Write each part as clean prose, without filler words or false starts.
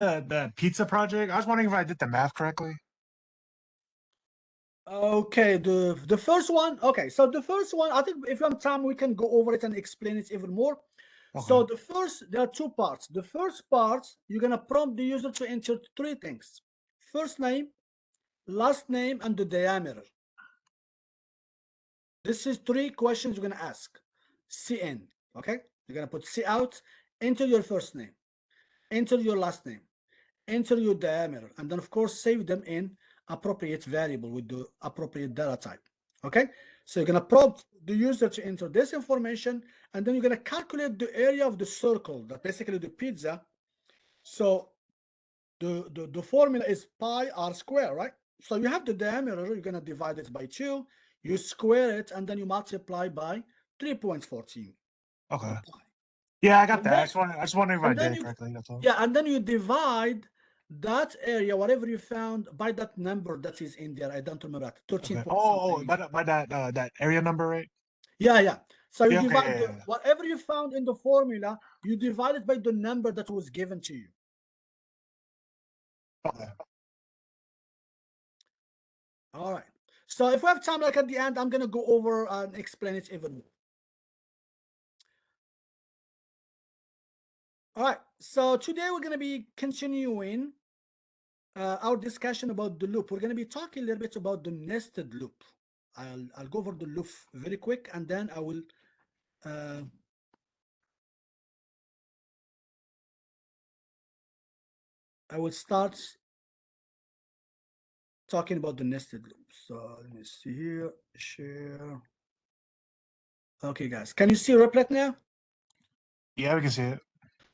the pizza project. I was wondering if I did the math correctly. Okay, the first one. Okay, so the first one, I think if you have time, we can go over it and explain it even more. So Okay. there are two parts. The first part, you're gonna prompt the user to enter three things: first name, last name, and the diameter. This is three questions you're gonna ask. CN. Okay, you're gonna put C out. Enter your first name. Enter your last name. Enter your diameter, and then of course save them in appropriate variable with the appropriate data type. Okay, so you're going to prompt the user to enter this information, and then you're going to calculate the area of the circle, that basically the pizza. So the formula is pi r square, right? So you have the diameter, you're going to divide it by 2, you square it, and then you multiply by 3.14. Okay. Yeah, I got And that. then, I just wondering if I and did then it you, correctly. That's all. yeah, and then you divide that area, whatever you found, by that number that is in there. I don't remember that. 13 Okay. point Oh, something. by that area number, right? Yeah, yeah. So you Yeah. Okay. divide Yeah. Yeah. whatever you found in the formula, you divide it by the number that was given to you. Okay. All right. So if we have time, like at the end, I'm gonna go over and explain it even more. All right. So today we're gonna be continuing our discussion about the loop. We're gonna be talking a little bit about the nested loop. I'll go over the loop very quick, and then I will uh, start talking about the nested loop. So let me see here, share. Okay, guys, can you see Replit now? Yeah, we can see it.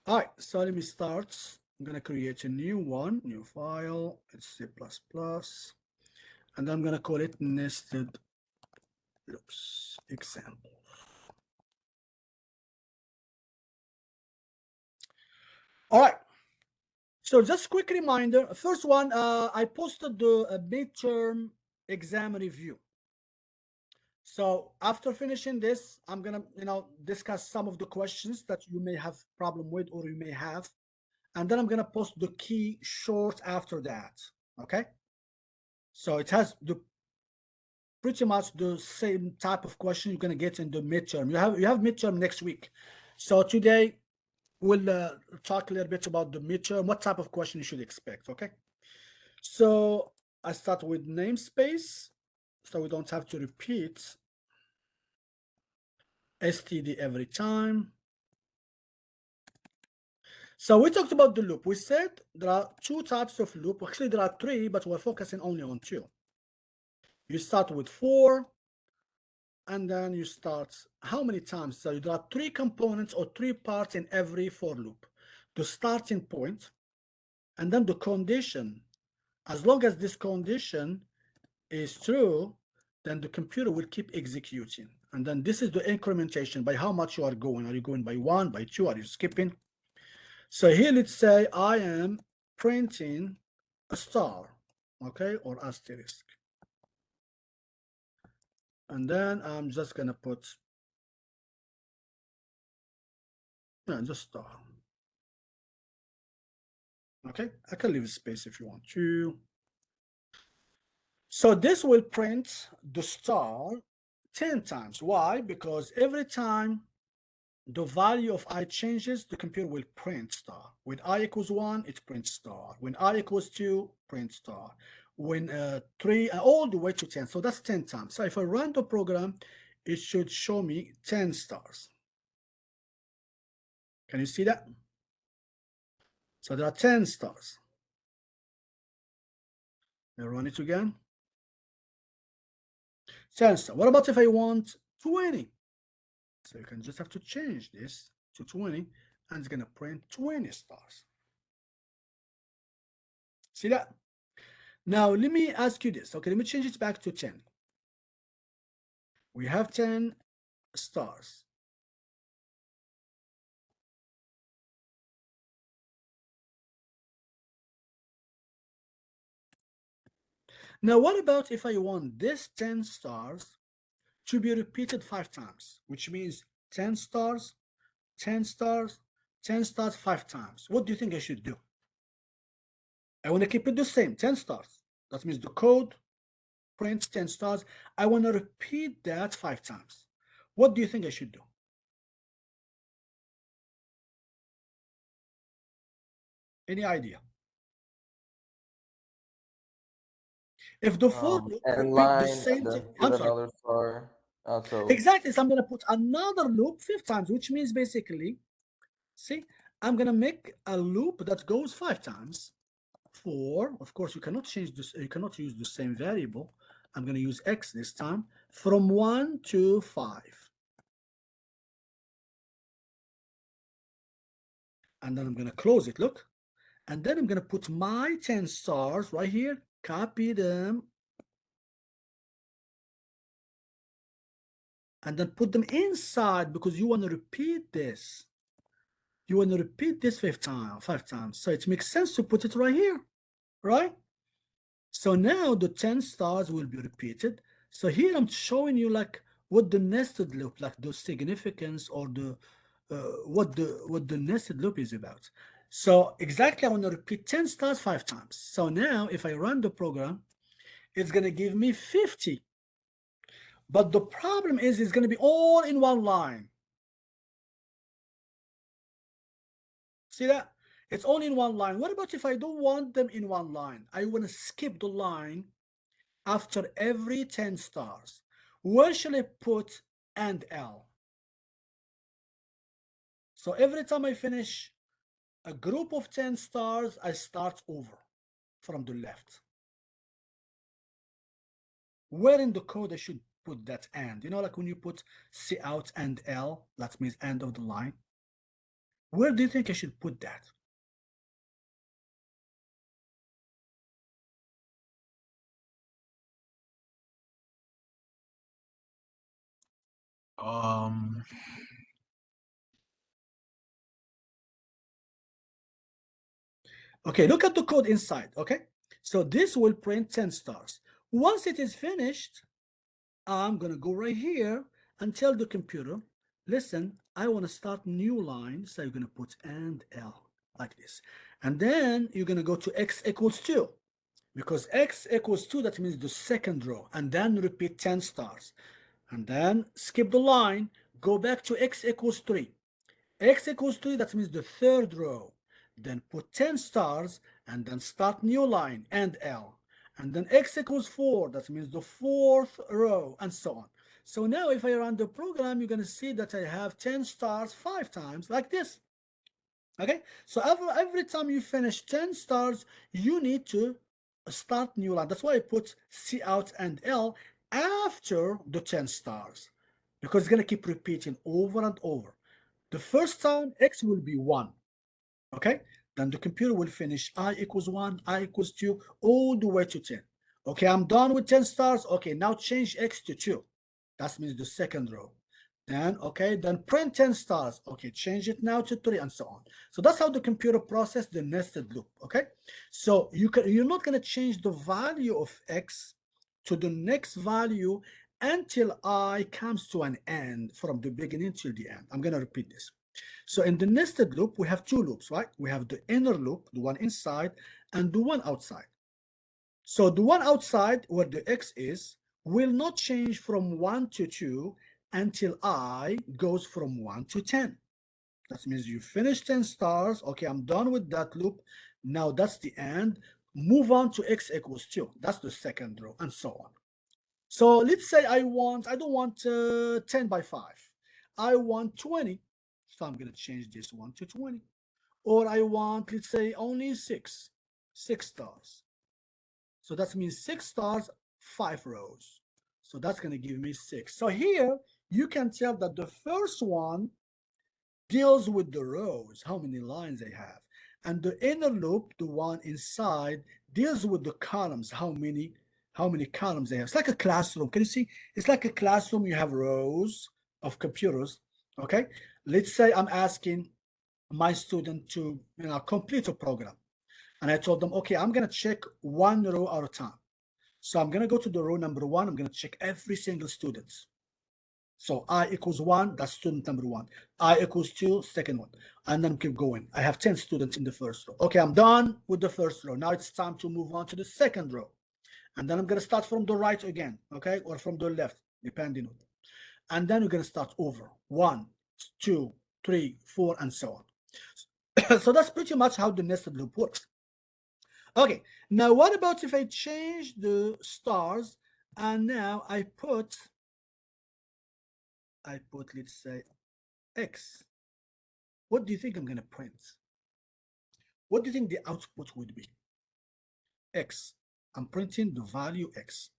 All right, so let me start. I'm gonna create a new one, new file. It's C++, and I'm gonna call it nested loops example. All right. So just quick reminder. First one, I posted the midterm exam review. So after finishing this, I'm gonna discuss some of the questions that you may have problem with or you may have, and then I'm gonna post the key short after that. Okay. So it has the pretty much the same type of question you're gonna get in the midterm. You have midterm next week. So today we'll talk a little bit about the midterm, what type of question you should expect. Okay. So I start with namespace, so we don't have to repeat std every time. So we talked about the loop. We said there are two types of loop. Actually, there are three, but we're focusing only on two. You start with for, and then you start how many times? So there are three components or three parts in every for loop. The starting point, and then the condition. As long as this condition is true, then the computer will keep executing. And then this is the incrementation by how much you are going. Are you going by 1, by 2? Are you skipping? So here, let's say I am printing a star, okay, or asterisk. And then I'm just gonna put just star. Okay, I can leave a space if you want to. So this will print the star 10 times. Why? Because every time the value of I changes, the computer will print star. When I equals 1, it prints star. When I equals 2, print star. When 3, all the way to 10. So that's 10 times. So if I run the program, it should show me 10 stars. Can you see that? So there are 10 stars. I run it again. 10 stars. What about if I want 20? So you can just have to change this to 20, and it's going to print 20 stars. See that? Now, let me ask you this. Okay, let me change it back to 10. We have 10 stars. Now, what about if I want this 10 stars to be repeated 5 times, which means 10 stars, 10 stars, 10 stars 5 times? What do you think I should do? I want to keep it the same, 10 stars. That means the code prints 10 stars. I want to repeat that 5 times. What do you think I should do? Any idea? If the for loop End repeat the line same and thing, then I'm put sorry. another star. So Exactly. So I'm going to put another loop 5 times, which means basically, see, I'm going to make a loop that goes 5 times. For, of course, you cannot change this, you cannot use the same variable. I'm going to use x this time, from 1 to 5. And then I'm going to close it, look. And then I'm going to put my 10 stars right here, copy them, and then put them inside because you want to repeat this. You want to repeat this 5 times. So it makes sense to put it right here, right? So now the 10 stars will be repeated. So here I'm showing you like what the nested loop, like the significance or the what the nested loop is about. So exactly I want to repeat 10 stars 5 times. So now if I run the program, it's going to give me 50. But the problem is it's going to be all in one line. See that? It's only in one line. What about if I don't want them in one line? I want to skip the line after every 10 stars. Where shall I put and L? So every time I finish a group of 10 stars, I start over from the left. Where in the code I should put that and? You know, like when you put C out and L, that means end of the line. Where do you think I should put that? Um, Okay, look at the code inside, okay? So this will print 10 stars. Once it is finished, I'm gonna go right here and tell the computer, listen, I wanna start new line, so you're gonna put and L like this. And then you're gonna go to x equals 2. Because x equals 2, that means the second row, and then repeat 10 stars. And then skip the line, go back to x equals 3. X equals 3, that means the third row. Then put 10 stars, and then start new line, and L. And then x equals 4, that means the fourth row, and so on. So now if I run the program, you're going to see that I have 10 stars 5 times, like this. Okay, so every time you finish 10 stars, you need to start new line. That's why I put C out and L after the 10 stars, because it's going to keep repeating over and over. The first time x will be 1, okay? Then the computer will finish I equals 1, I equals 2, all the way to 10. Okay, I'm done with 10 stars. Okay, now change x to 2. That means the second row. Then, okay, then print 10 stars. Okay, change it now to 3 and so on. So that's how the computer process the nested loop, okay? So you're not going to change the value of x to the next value until I comes to an end from the beginning till the end. I'm going to repeat this. So in the nested loop, we have 2 loops, right? We have the inner loop, the one inside, and the one outside. So the one outside, where the x is, will not change from 1 to 2 until I goes from 1 to 10. That means you finish 10 stars. Okay, I'm done with that loop. Now that's the end. Move on to x equals 2. That's the second row, and so on. So let's say I don't want 10 by 5. I want 20. So I'm going to change this one to 20. Or I want, let's say, only 6 stars. So that means 6 stars, 5 rows. So that's going to give me 6. So here you can tell that the first one deals with the rows, how many lines they have. And the inner loop, the one inside, deals with the columns, how many columns they have. It's like a classroom. Can you see? It's like a classroom. You have rows of computers. Okay. Let's say I'm asking my student to complete a program. And I told them, okay, I'm gonna check one row at a time. So I'm gonna go to the row number 1. I'm gonna check every single student. So I equals 1, that's student number 1. I equals 2, second one. And then keep going. I have 10 students in the first row. Okay, I'm done with the first row. Now it's time to move on to the second row. And then I'm going to start from the right again, okay, or from the left, depending on. And then we're going to start over. 1, 2, 3, 4, and so on. So that's pretty much how the nested loop works. Okay, now what about if I change the stars and now I put, let's say, X. What do you think I'm going to print? What do you think the output would be? X. I'm printing the value X.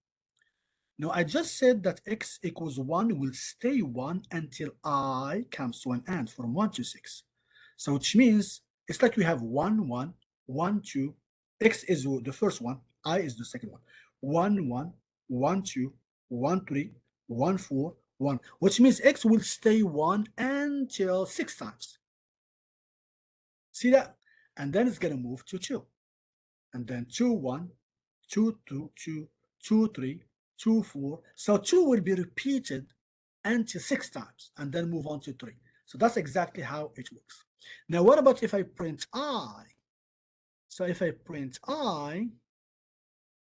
Now, I just said that X equals 1 will stay 1 until I comes to an end from 1 to 6. So which means it's like we have 1, 1, 1, 2. X is the first one. I is the second one. 1, 1, 1, 2, 1, 3, 1, 4, 1. Which means X will stay 1 until 6 times. See that? And then it's going to move to 2. And then 2, 1, 2, 2, 2, 2, 3, 2, 4. So 2 will be repeated until 6 times and then move on to 3. So that's exactly how it works. Now, what about if I print I? So if I print I,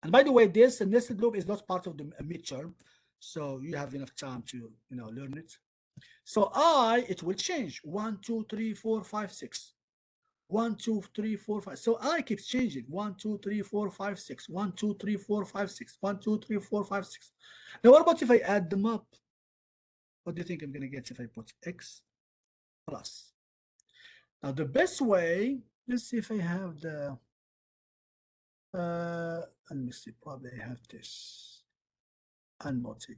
and by the way, this nested loop is not part of the midterm, so you have enough time to learn it. So I, it will change 1, 2, 3, 4, 5, 6. 1, 2, 3, 4, 5. So I keeps changing 1, 2, 3, 4, 5, 6. 1, 2, 3, 4, 5, 6. 1, 2, 3, 4, 5, 6. Now, what about if I add them up? What do you think I'm going to get if I put X plus? Now, the best way, let's see if I have the, let me see, probably I have this annotate.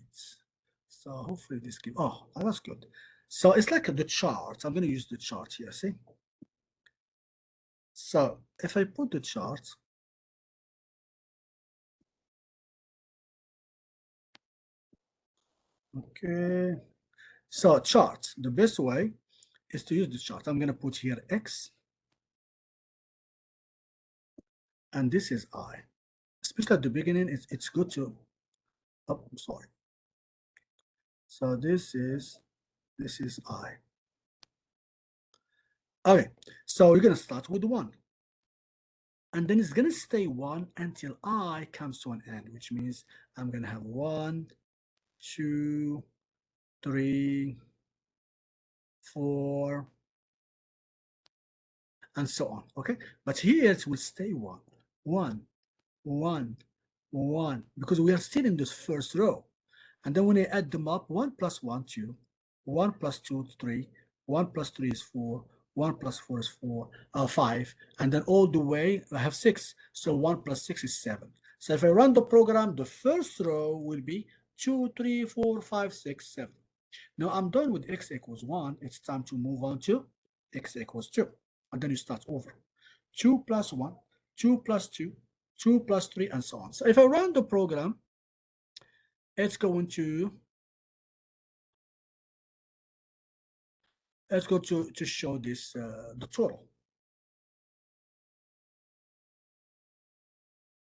So hopefully this gives, oh, that's good. So it's like the chart. I'm going to use the chart here, see? So if I put the chart, okay. So chart, the best way is to use the chart. I'm going to put here X, and this is I. Especially at the beginning, it's good to, oh, I'm sorry. So this is I. Okay, so we're going to start with 1. And then it's going to stay 1 until I comes to an end, which means I'm going to have 1, 2, 3, 4, and so on, okay? But here it will stay 1, 1, 1, 1, because we are still in this first row. And then when I add them up, 1 plus 1, 2, 1 plus 2, 3, 1 plus 3 is 4, 1 plus 4 is 5, and then all the way I have 6. So 1 plus 6 is 7. So if I run the program, the first row will be 2, 3, 4, 5, 6, 7. Now I'm done with X equals 1. It's time to move on to X equals 2. And then you start over. 2 plus 1, 2 plus 2, 2 plus 3, and so on. So if I run the program, it's going to show this the total.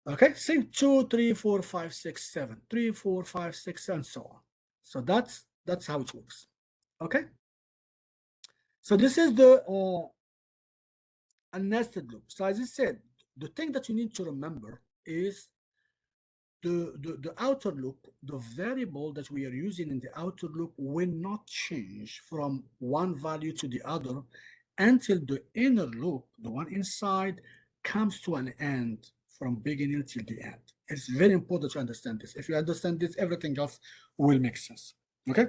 Okay, see 2, 3, 4, 5, 6, 7, 3, 4, 5, 6, and so on. So that's how it works. Okay. So this is the a nested loop. So as I said, the thing that you need to remember is the outer loop, the variable that we are using in the outer loop will not change from one value to the other until the inner loop, the one inside, comes to an end from beginning till the end. It's very important to understand this. If you understand this, everything else will make sense. Okay?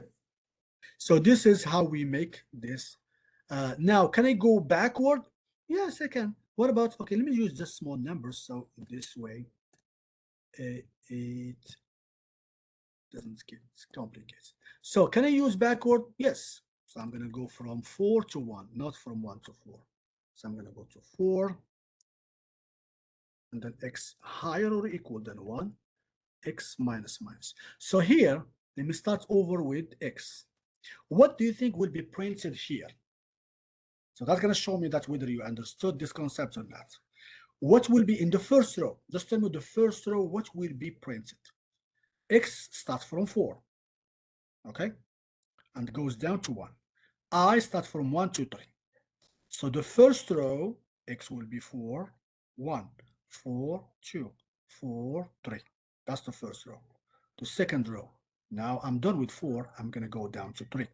So this is how we make this. Now, can I go backward? Yes, I can. What about, okay, let me use just small numbers. So this way, it doesn't get complicated. So can I use backward? Yes. So I'm going to go from 4 to 1, not from 1 to 4. So I'm going to go to 4, and then X higher or equal than 1, X minus minus. So here, let me start over with X. What do you think will be printed here? So that's going to show me that whether you understood this concept or not. What will be in the first row? Just tell me the first row, what will be printed? X starts from 4. Okay. and goes down to 1. I start from 1, 2, 3. So the first row, x will be 4, 1, 4, 2, 4, 3. That's the first row. The second row, now I'm done with 4, I'm going to go down to 3.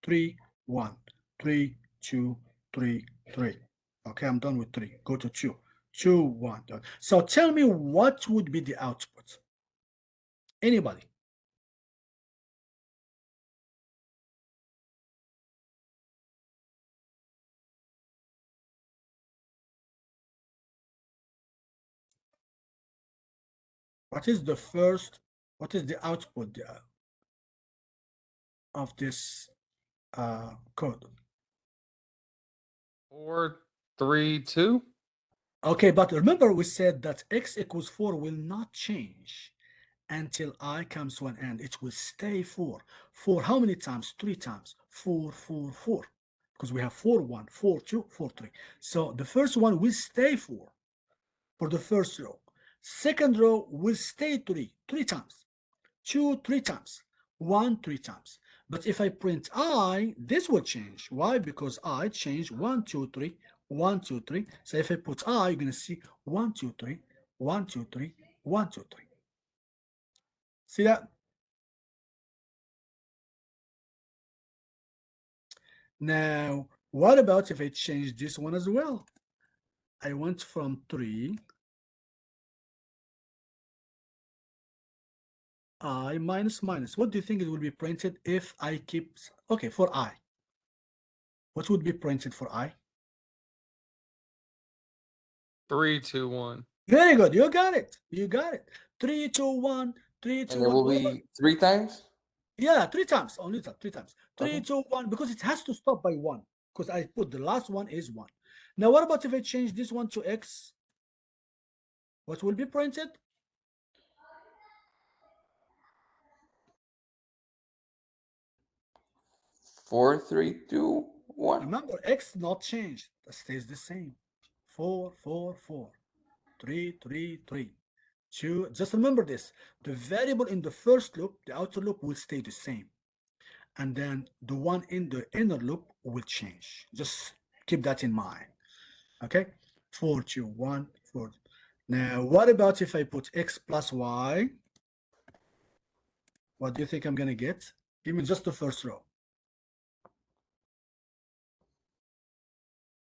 3, 1, 3, 2, 3, 3. Okay, I'm done with 3. Go to 2. 2, 1. Done. So tell me what would be the output? Anybody? What is the first, what is the output of this code? 4, 3, 2. Okay, but remember we said that x equals 4 will not change until I comes to an end. It will stay 4. 4 how many times? 3 times. 4, 4, 4. Because we have 4, 1, 4, 2, 4, 3. So the first one will stay 4 for the first row. Second row will stay 3 times. 2, 3 times. 1, 3 times. But if I print I, this will change. Why? Because I change 1, 2, 3, 1, 2, 3. So if I put I, you're going to see 1, 2, 3, 1, 2, 3, 1, 2, 3. See that? Now, what about if I change this one as well? I went from 3, I minus minus. What do you think it will be printed if I keep, okay, for I? What would be printed for I? 3, 2, 1. Very good. You got it. You got it. 3, 2, 1, 3, 2, And it 1. will What about, be 3 times? yeah, 3 times. Only 3 times. 3, Okay. 2, 1, because it has to stop by 1. Because I put the last one is 1. Now, what about if I change this one to X? What will be printed? 4, 3, 2, 1. Remember, X not changed. That stays the same. 4, 4, 4. 3, 3, 3. 2. Just remember this. The variable in the first loop, the outer loop, will stay the same. And then the one in the inner loop will change. Just keep that in mind. Okay? 4, 2, 1, 4. Now, what about if I put x plus y? What do you think I'm going to get? Give me just the first row.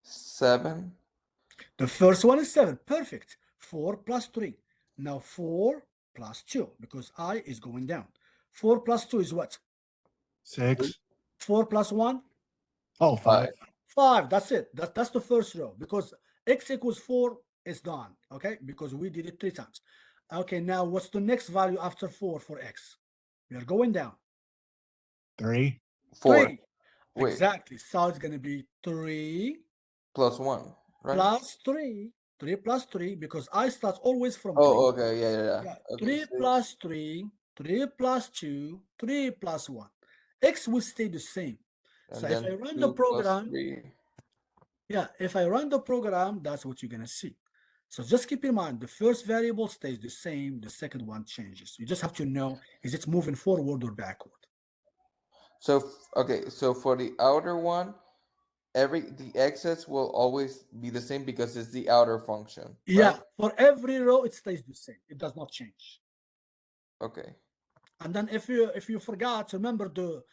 7. The first one is 7. Perfect. 4 plus 3. Now 4 plus 2, because I is going down. 4 plus 2 is what? 6. 4 plus 1? Oh, 5. 5. That's it. That's the first row, because x equals 4 is done. Okay, because we did it 3 times. Okay, now what's the next value after 4 for x? We are going down. 3. 4. 3. Wait. Exactly. So it's going to be 3 Plus 1, right? plus 3. 3 plus 3, because I start always from 3. Oh, okay. Yeah. Yeah, Okay, 3 6. plus 3, 3 plus 2, 3 plus 1. X will stay the same. And So if then I run 2 the plus program, 3. yeah, if I run the program, that's what you're going to see. So just keep in mind, the first variable stays the same, the second one changes. You just have to know, is it moving forward or backward? So, okay, so for the outer one, the x's will always be the same because it's the outer function, Yeah, right? for every row, it stays the same. It does not change. Okay. And then if you forgot, remember the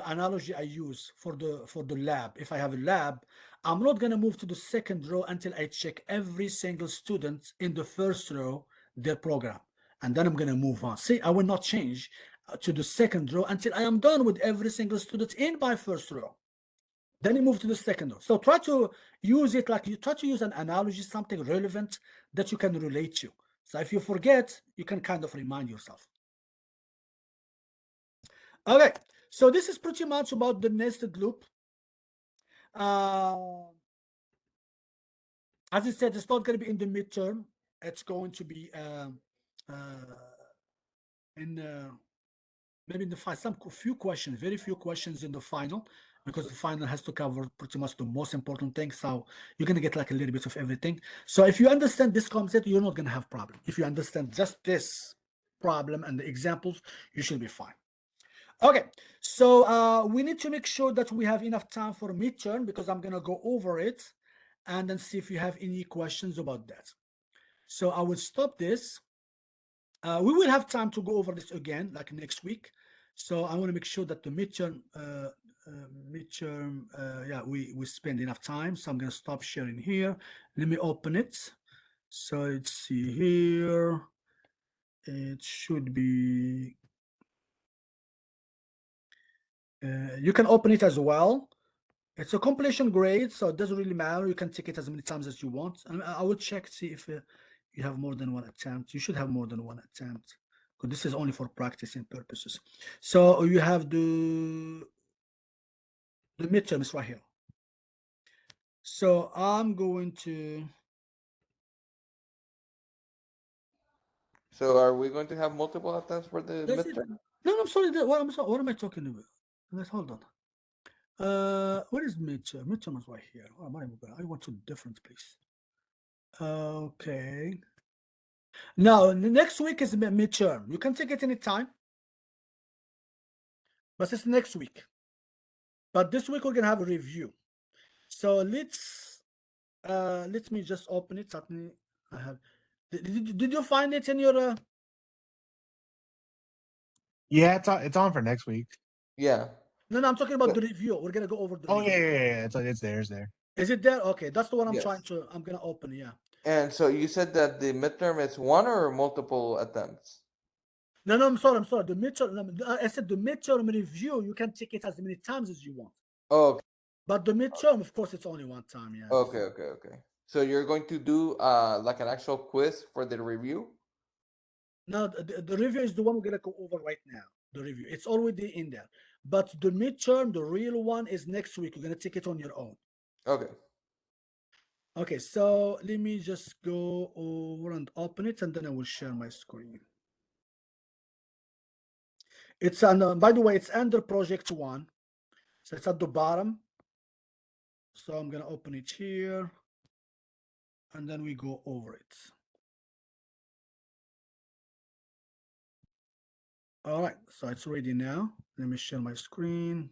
analogy I use for the lab. If I have a lab, I'm not gonna move to the second row until I check every single student in the first row their program, and then I'm gonna move on. See, I will not change to the second row until I am done with every single student in my first row. Then you move to the second row. So try to use it like you try to use an analogy, something relevant that you can relate to. So if you forget, you can kind of remind yourself. Okay, so this is pretty much about the nested loop. As I said, it's not going to be in the midterm. It's going to be in maybe in the final, few questions, very few questions in the final, because the final has to cover pretty much the most important things. So you're going to get like a little bit of everything. So if you understand this concept, you're not going to have problem. If you understand just this problem and the examples, you should be fine. Okay, so we need to make sure that we have enough time for midterm because I'm gonna go over it and then see if you have any questions about that. So I will stop this. We will have time to go over this again, like next week. So I want to make sure that the midterm, yeah, we spend enough time. So I'm gonna stop sharing here. Let me open it. So let's see here. It should be. You can open it as well. It's a completion grade, so it doesn't really matter. You can take it as many times as you want. And I will check, see if you have more than one attempt. You should have more than one attempt because this is only for practicing purposes. So you have the midterms right here. So I'm going to. So are we going to have multiple attempts for the That's it. midterm? No, I'm sorry. I'm sorry. What am I talking about? Let's hold on. What is midterm? Midterm is right here. Oh, I want to different place. Okay. Now, next week is midterm. You can take it anytime, but it's next week. But this week we're gonna have a review. So let me just open it. Certainly, I have. Did you find it in your? Yeah, it's on for next week. Yeah. No, I'm talking about the review. We're gonna go over the Oh review. yeah. It's there. It's there. Is it there? Okay, that's the one I'm Yes. trying to. I'm gonna open. Yeah. And so you said that the midterm is one or multiple attempts? No, I'm sorry. The midterm. I said the midterm review. You can take it as many times as you want. Oh, okay. But the midterm, of course, it's only one time. Yeah. Okay. So you're going to do like an actual quiz for the review? No, the review is the one we're gonna go over right now. The review, it's already in there. But the midterm, the real one, is next week. You're gonna take it on your own. Okay. Okay, so let me just go over and open it, and then I will share my screen. It's on. By the way, it's under project 1, so it's at the bottom. So I'm gonna open it here, and then we go over it. All right, so it's ready now. Let me share my screen.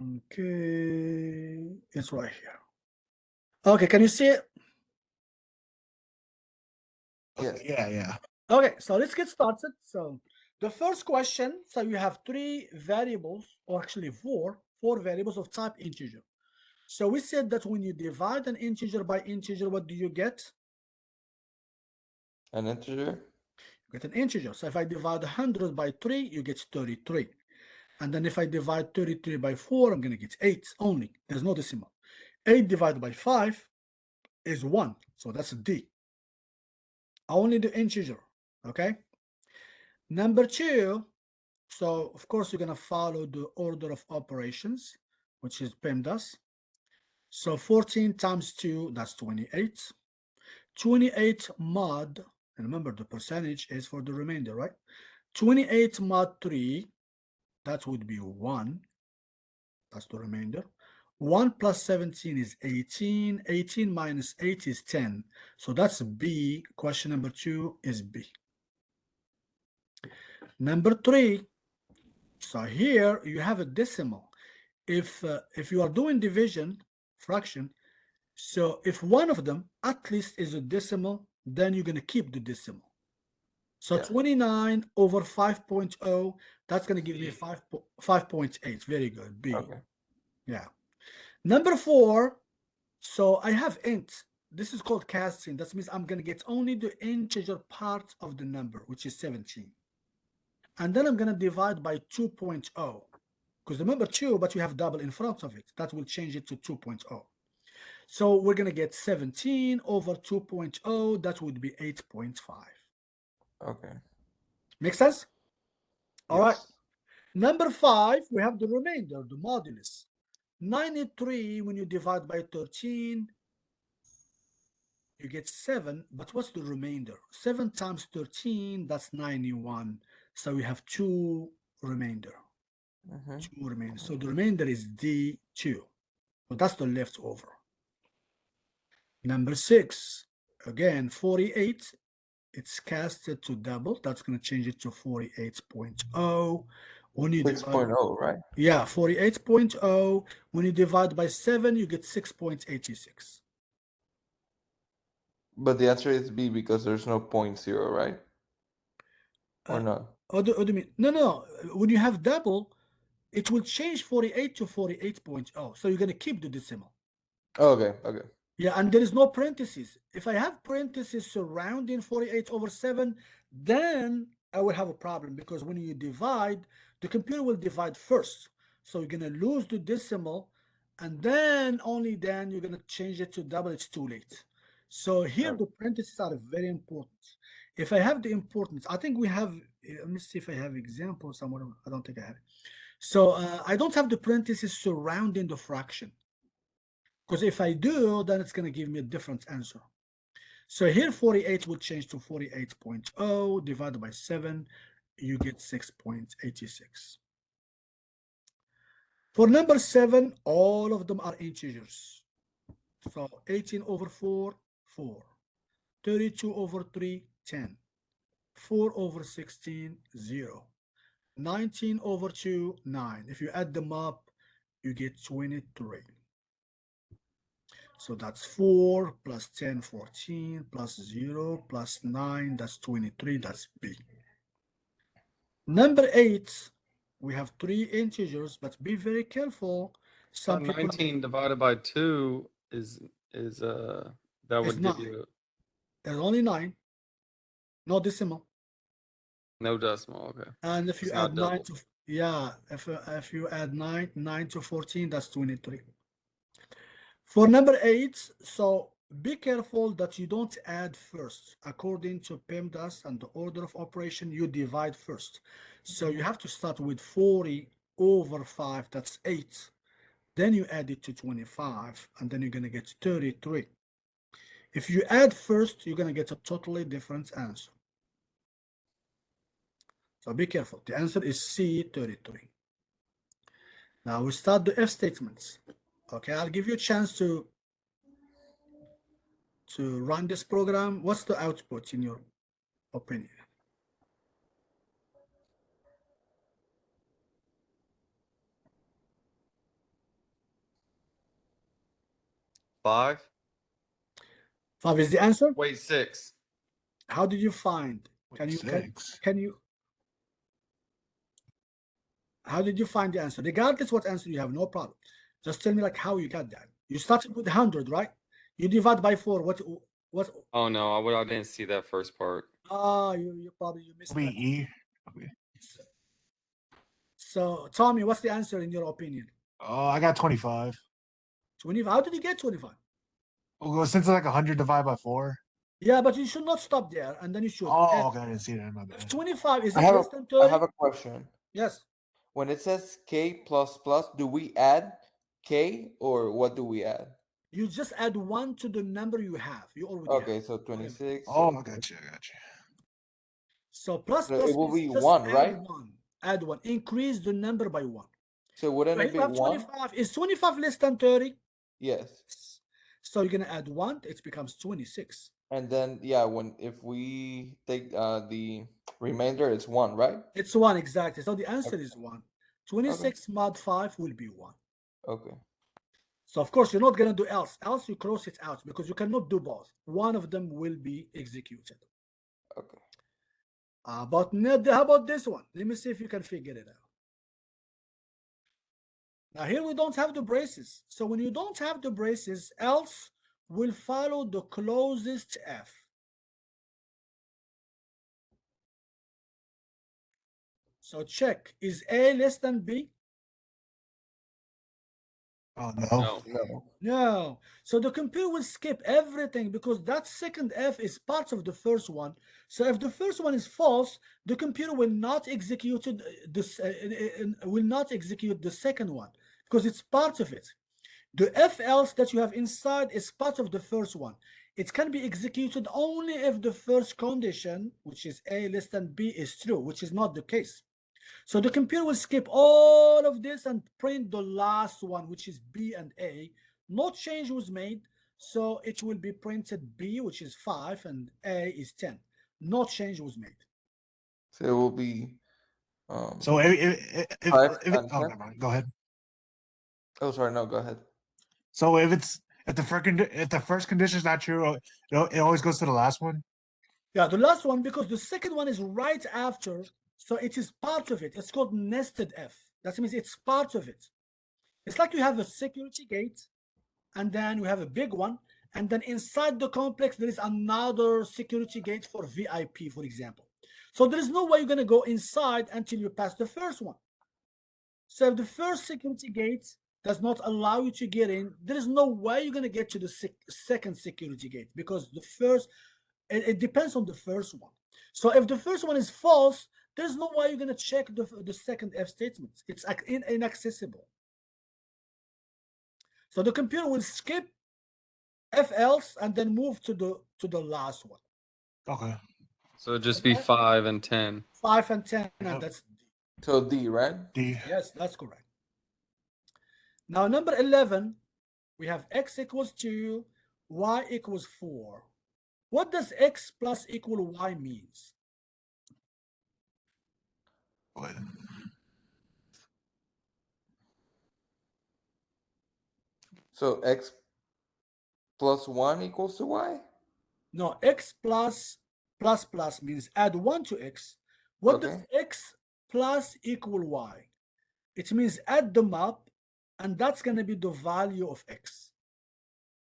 Okay, it's right here. Okay, can you see it? Yes. Yeah. Okay, so let's get started. So the first question, so you have 3 variables, or actually 4 variables of type integer. So we said that when you divide an integer by integer, what do you get? An integer? You get an integer. So if I divide 100 by 3, you get 33. And then if I divide 33 by 4, I'm going to get 8 only. There's no decimal. 8 divided by 5 is 1. So that's a D. Only the integer. Okay. Number 2, so of course you're going to follow the order of operations, which is PEMDAS. So 14 times 2, that's 28. 28 mod, and remember the percentage is for the remainder, right? 28 mod 3, that would be 1. That's the remainder. 1 plus 17 is 18. 18 minus 8 is 10. So that's B. Question number 2 is B. Number 3, so here you have a decimal. If you are doing division, fraction, so if one of them at least is a decimal, then you're going to keep the decimal. So Yeah. 29 over 5.0, that's going to give me 5.8. Very good. B. Okay. Yeah. Number 4, so I have int. This is called casting. That means I'm going to get only the integer part of the number, which is 17. And then I'm going to divide by 2.0. Because remember 2, but you have double in front of it. That will change it to 2.0. So we're going to get 17 over 2.0. That would be 8.5. Okay. Make sense? All right. Yes. Number 5, we have the remainder, the modulus. 93, when you divide by 13, you get 7. But what's the remainder? 7 times 13, that's 91. So we have 2 remainder. 2 remainder. So the remainder is D2. So that's the leftover. Number 6, again, 48. it's casted to double. That's going to change it to 48.0. When you divide, 6.0, right? yeah, 48.0. When you divide by 7, you get 6.86. But the answer is B because there's no point zero, right? Or not? What do you mean? No. When you have double, it will change 48 to 48.0. So you're going to keep the decimal. Oh, okay, okay. Yeah, and there is no parentheses. If I have parentheses surrounding 48 over 7, then I will have a problem because when you divide, the computer will divide first. So you're going to lose the decimal, and then only then you're going to change it to double. It's too late. So here the parentheses are very important. If I have the importance, I think we have, let me see if I have example somewhere. I don't think I have it. So I don't have the parentheses surrounding the fraction. Because if I do, then it's going to give me a different answer. So here 48 will change to 48.0 divided by 7. You get 6.86. For number 7, all of them are integers. So 18 over 4, 4. 32 over 3, 10. 4 over 16, 0. 19 over 2, 9. If you add them up, you get 23. So that's 4 plus 10, 14, plus 0, plus 9, that's 23, that's B. Number 8, we have 3 integers, but be very careful. Some people 19 divided by 2 is that would give 9. you There's only 9, no decimal. no decimal. Okay. And if you It's add not 9 double. to, yeah, if you add 9 to 14, that's 23. For number 8, so be careful that you don't add first. According to PEMDAS and the order of operation, you divide first. So you have to start with 40 over 5, that's 8. Then you add it to 25, and then you're going to get 33. If you add first, you're going to get a totally different answer. So be careful. The answer is C, 33. Now we start the if statements. Okay, I'll give you a chance to run this program. What's the output in your opinion? Five. 5 is the answer? Wait, 6. How did you find? Wait, 6. Can you how did you find the answer? Regardless what answer you have, no problem. Just tell me like how you got that. You started with 100, right? You divide by 4. What Oh no, I didn't see that first part. you probably you missed Be that. E. Okay. So Tommy, what's the answer in your opinion? Oh, I got 25. 25. How did you get 25? Well, since it's like 100 divided by 4. Yeah, but you should not stop there, and then you should. Oh, okay. I didn't see that. My If bad. 25 is I it have less a than I 30? have a question. Yes. When it says K plus plus, do we add K or what do we add? You just add 1 to the number you have. You already have. Okay, so 26. Oh, So, I got you. I got you. So plus so it plus will means be just 1, add right? 1. Add 1. Increase the number by 1. So wouldn't So it here be you have 1? 25. Is 25 less than 30? Yes. So you're going to add 1. It becomes 26. And then yeah, if we take the remainder, it's 1, right? It's 1 exactly. So the answer Okay. is 1. Okay. 26 mod 5 will be 1. Okay. So of course you're not going to do else. Else you cross it out because you cannot do both. One of them will be executed. Okay. But how about this one? Let me see if you can figure it out. Now here we don't have the braces. So when you don't have the braces, else will follow the closest F. So check, is A less than B? Oh, no. No. No. No. So the computer will skip everything because that second F is part of the first one. So if the first one is false, the computer will not execute will not execute the second one because it's part of it. The if else that you have inside is part of the first one. It can be executed only if the first condition, which is A less than B, is true, which is not the case. So the computer will skip all of this and print the last one, which is B and A. No change was made, so it will be printed B, which is 5, and A is 10. no change was made. So it will be So Five if and oh, 10? never mind. Go ahead. Oh, sorry, no, go ahead. So if the first condition is not true, it always goes to the last one. Yeah, the last one, because the second one is right after, so it is part of it. It's called nested F. That means it's part of it. It's like you have a security gate, and then we have a big one, and then inside the complex there is another security gate for VIP, for example. So there is no way you're going to go inside until you pass the first one. So if the first security gate does not allow you to get in, there is no way you're going to get to the second security gate, because the first, it depends on the first one. So if the first one is false, there's no way you're going to check the second F statement. It's inaccessible. So the computer will skip F else and then move to the last one. Okay. So it'd just be 5 and 10. 5 and 10, Yep. and that's D. So D, right? D. Yes, that's correct. Now number 11, we have x equals 2, y equals 4. What does x plus equal y means? Wait. So X plus 1 equals to Y? No, x plus means add 1 to x. What does Okay. x plus equal y? It means add them up, and that's going to be the value of x.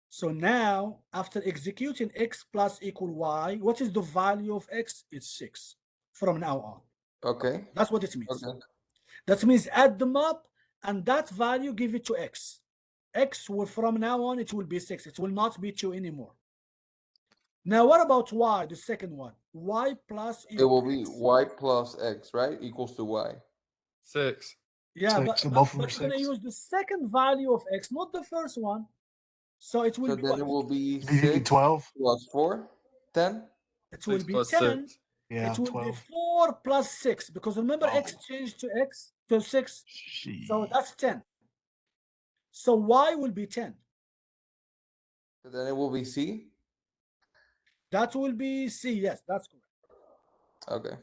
So now, after executing x plus equal y, what is the value of x? It's 6 from now on. Okay. That's what it means. Okay. That means add them up, and that value give it to x. X will, from now on, it will be 6. It will not be 2 anymore. Now, what about y, the second one? Y plus It will equal be x. Y plus X, right? Equals to Y. 6. Yeah, 6. but, So but, both of them but are you're going to 6. use the second value of x, not the first one. So it will So be then what? it will be Did you give me 6 12? plus 4, 10. It will 6 be plus 10. 6. Yeah, It will 12. be 4 plus 6, because remember Oh, x changed to x to 6. she. So that's 10. So y will be 10. So then it will be C. That will be C. Yes, that's correct. Okay.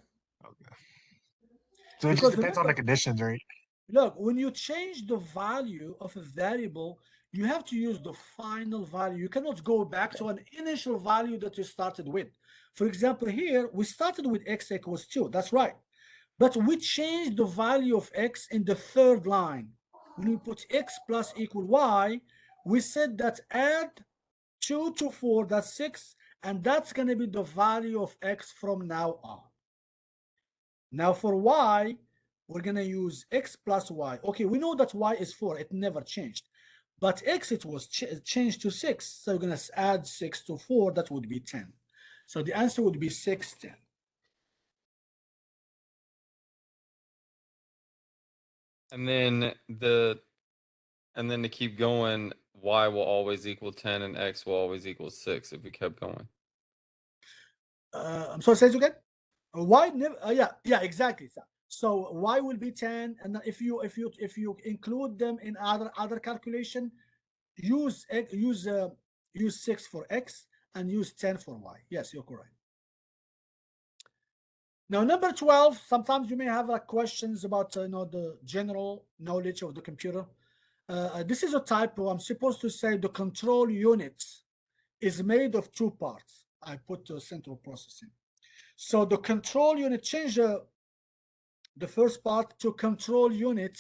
Okay. So it just Because depends on the remember, conditions, right? look, when you change the value of a variable, you have to use the final value. You cannot go back to an initial value that you started with. For example, here, we started with x equals 2. That's right. But we changed the value of x in the third line. When we put x plus equal y, we said that add 2 to 4, that's 6, and that's going to be the value of x from now on. Now for y, we're going to use x plus y. Okay, we know that y is 4. It never changed. But x, it was changed to 6. So we're going to add 6 to 4. That would be 10. So the answer would be 6, 10. And then to keep going, y will always equal 10 and x will always equal 6 if we kept going. I'm sorry, say it again. Y never, yeah, exactly. So y will be 10, and then if you include them in other calculation, use 6 for x and use 10 for y. Yes, you're correct. Now number 12. Sometimes you may have questions about the general knowledge of the computer. This is a typo. I'm supposed to say the control unit is made of 2 parts. I put the central processing. So the control unit, change the first part to control unit,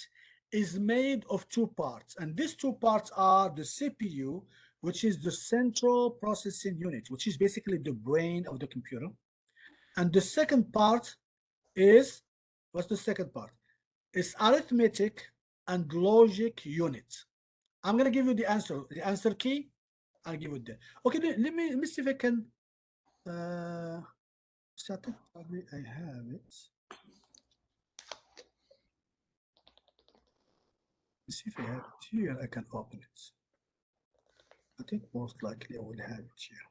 is made of 2 parts. And these 2 parts are the CPU, which is the central processing unit, which is basically the brain of the computer. And the second part is, what's the second part? It's arithmetic and logic unit. I'm going to give you the answer key. I'll give it there. Okay, let me see if I can set it. Probably I have it. Let's see if I have it here. I can open it. I think most likely I will have it here.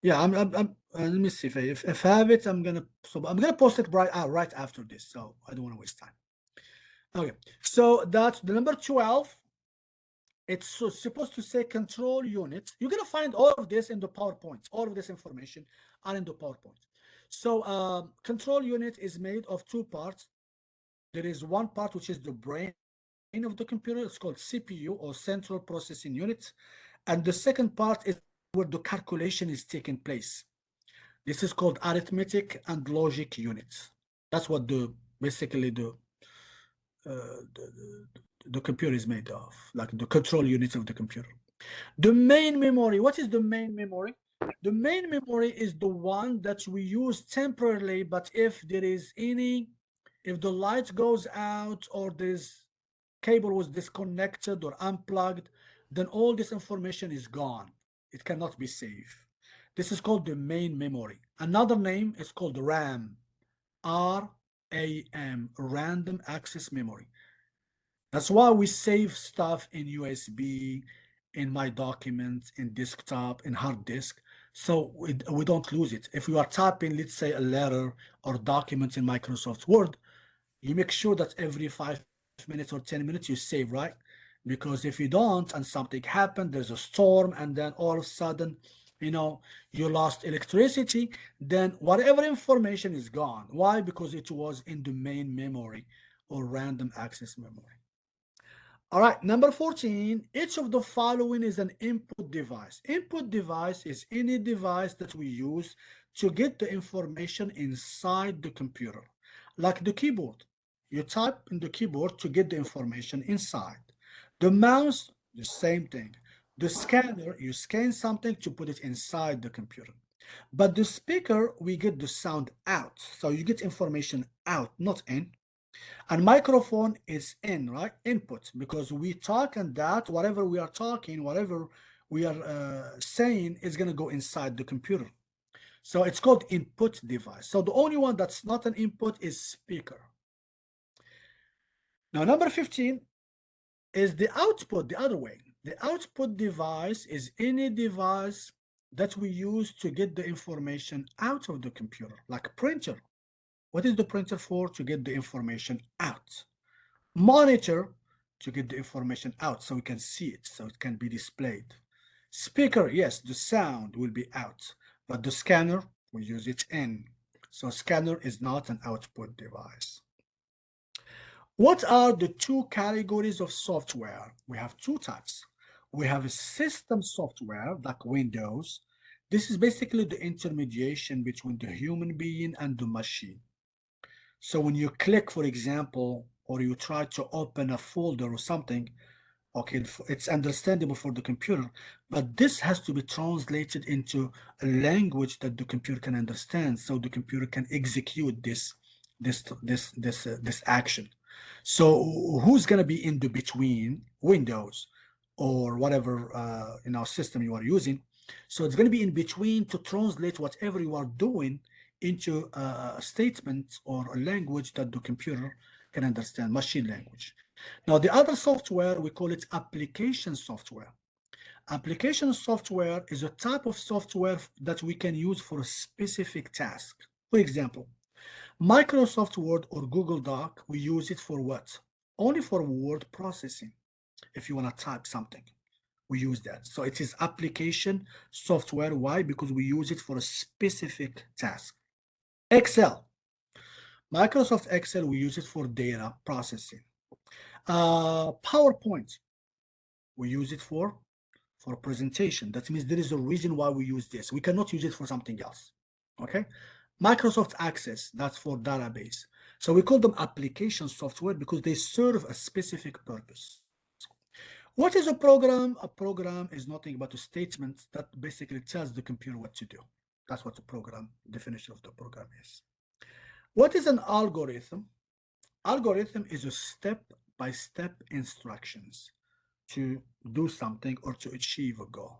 Yeah. I'm let me see if I have it. I'm gonna post it right after this, so I don't want to waste time. Okay, so that's the number 12. It's supposed to say control unit. You're going to find all of this in the PowerPoint. All of this information are in the PowerPoint. So control unit is made of two parts. There is one part which is the brain of the computer. It's called CPU, or central processing unit. And the second part is where the calculation is taking place. This is called arithmetic and logic units. That's what basically the computer is made of, like the control units of the computer. The main memory, what is the main memory? The main memory is the one that we use temporarily, but if the light goes out or this cable was disconnected or unplugged, then all this information is gone. It cannot be saved. This is called the main memory. Another name is called RAM, RAM, random access memory. That's why we save stuff in USB, in My Documents, in desktop, in hard disk, so we don't lose it. If you are typing, let's say, a letter or document in Microsoft Word, you make sure that every 5 minutes or 10 minutes you save, right? Because if you don't and something happened, there's a storm, and then all of a sudden, you lost electricity, then whatever information is gone. Why? Because it was in the main memory or random access memory. All right, number 14, each of the following is an input device. Input device is any device that we use to get the information inside the computer, like the keyboard. You type in the keyboard to get the information inside. The mouse, the same thing. The scanner, you scan something to put it inside the computer. But the speaker, we get the sound out. So you get information out, not in. And microphone is in, right? Input, because we talk, and that whatever we are talking, whatever we are saying is going to go inside the computer. So it's called input device. So the only one that's not an input is speaker. Now, number 15 is the output, the other way. The output device is any device that we use to get the information out of the computer, like printer. What is the printer for? To get the information out. Monitor, to get the information out so we can see it, so it can be displayed. Speaker, yes, the sound will be out, but the scanner, we use it in. So scanner is not an output device. What are the two categories of software? We have two types. We have a system software, like Windows. This is basically the intermediation between the human being and the machine. So when you click, for example, or you try to open a folder or something, okay, it's understandable for the computer, but this has to be translated into a language that the computer can understand, so the computer can execute this action. So who's going to be in the between? Windows or whatever system you are using. So it's going to be in between to translate whatever you are doing into a statement or a language that the computer can understand, machine language. Now, the other software, we call it application software. Application software is a type of software that we can use for a specific task. For example, Microsoft Word or Google Doc, we use it for what? Only for word processing. If you want to type something, we use that. So it is application software. Why? Because we use it for a specific task. Excel. Microsoft Excel, we use it for data processing. PowerPoint, we use it for presentation. That means there is a reason why we use this. We cannot use it for something else. Okay. Microsoft Access, that's for database. So we call them application software because they serve a specific purpose. What is a program? A program is nothing but a statement that basically tells the computer what to do. That's what the program, definition of the program is. What is an algorithm? Algorithm is a step-by-step instructions to do something or to achieve a goal.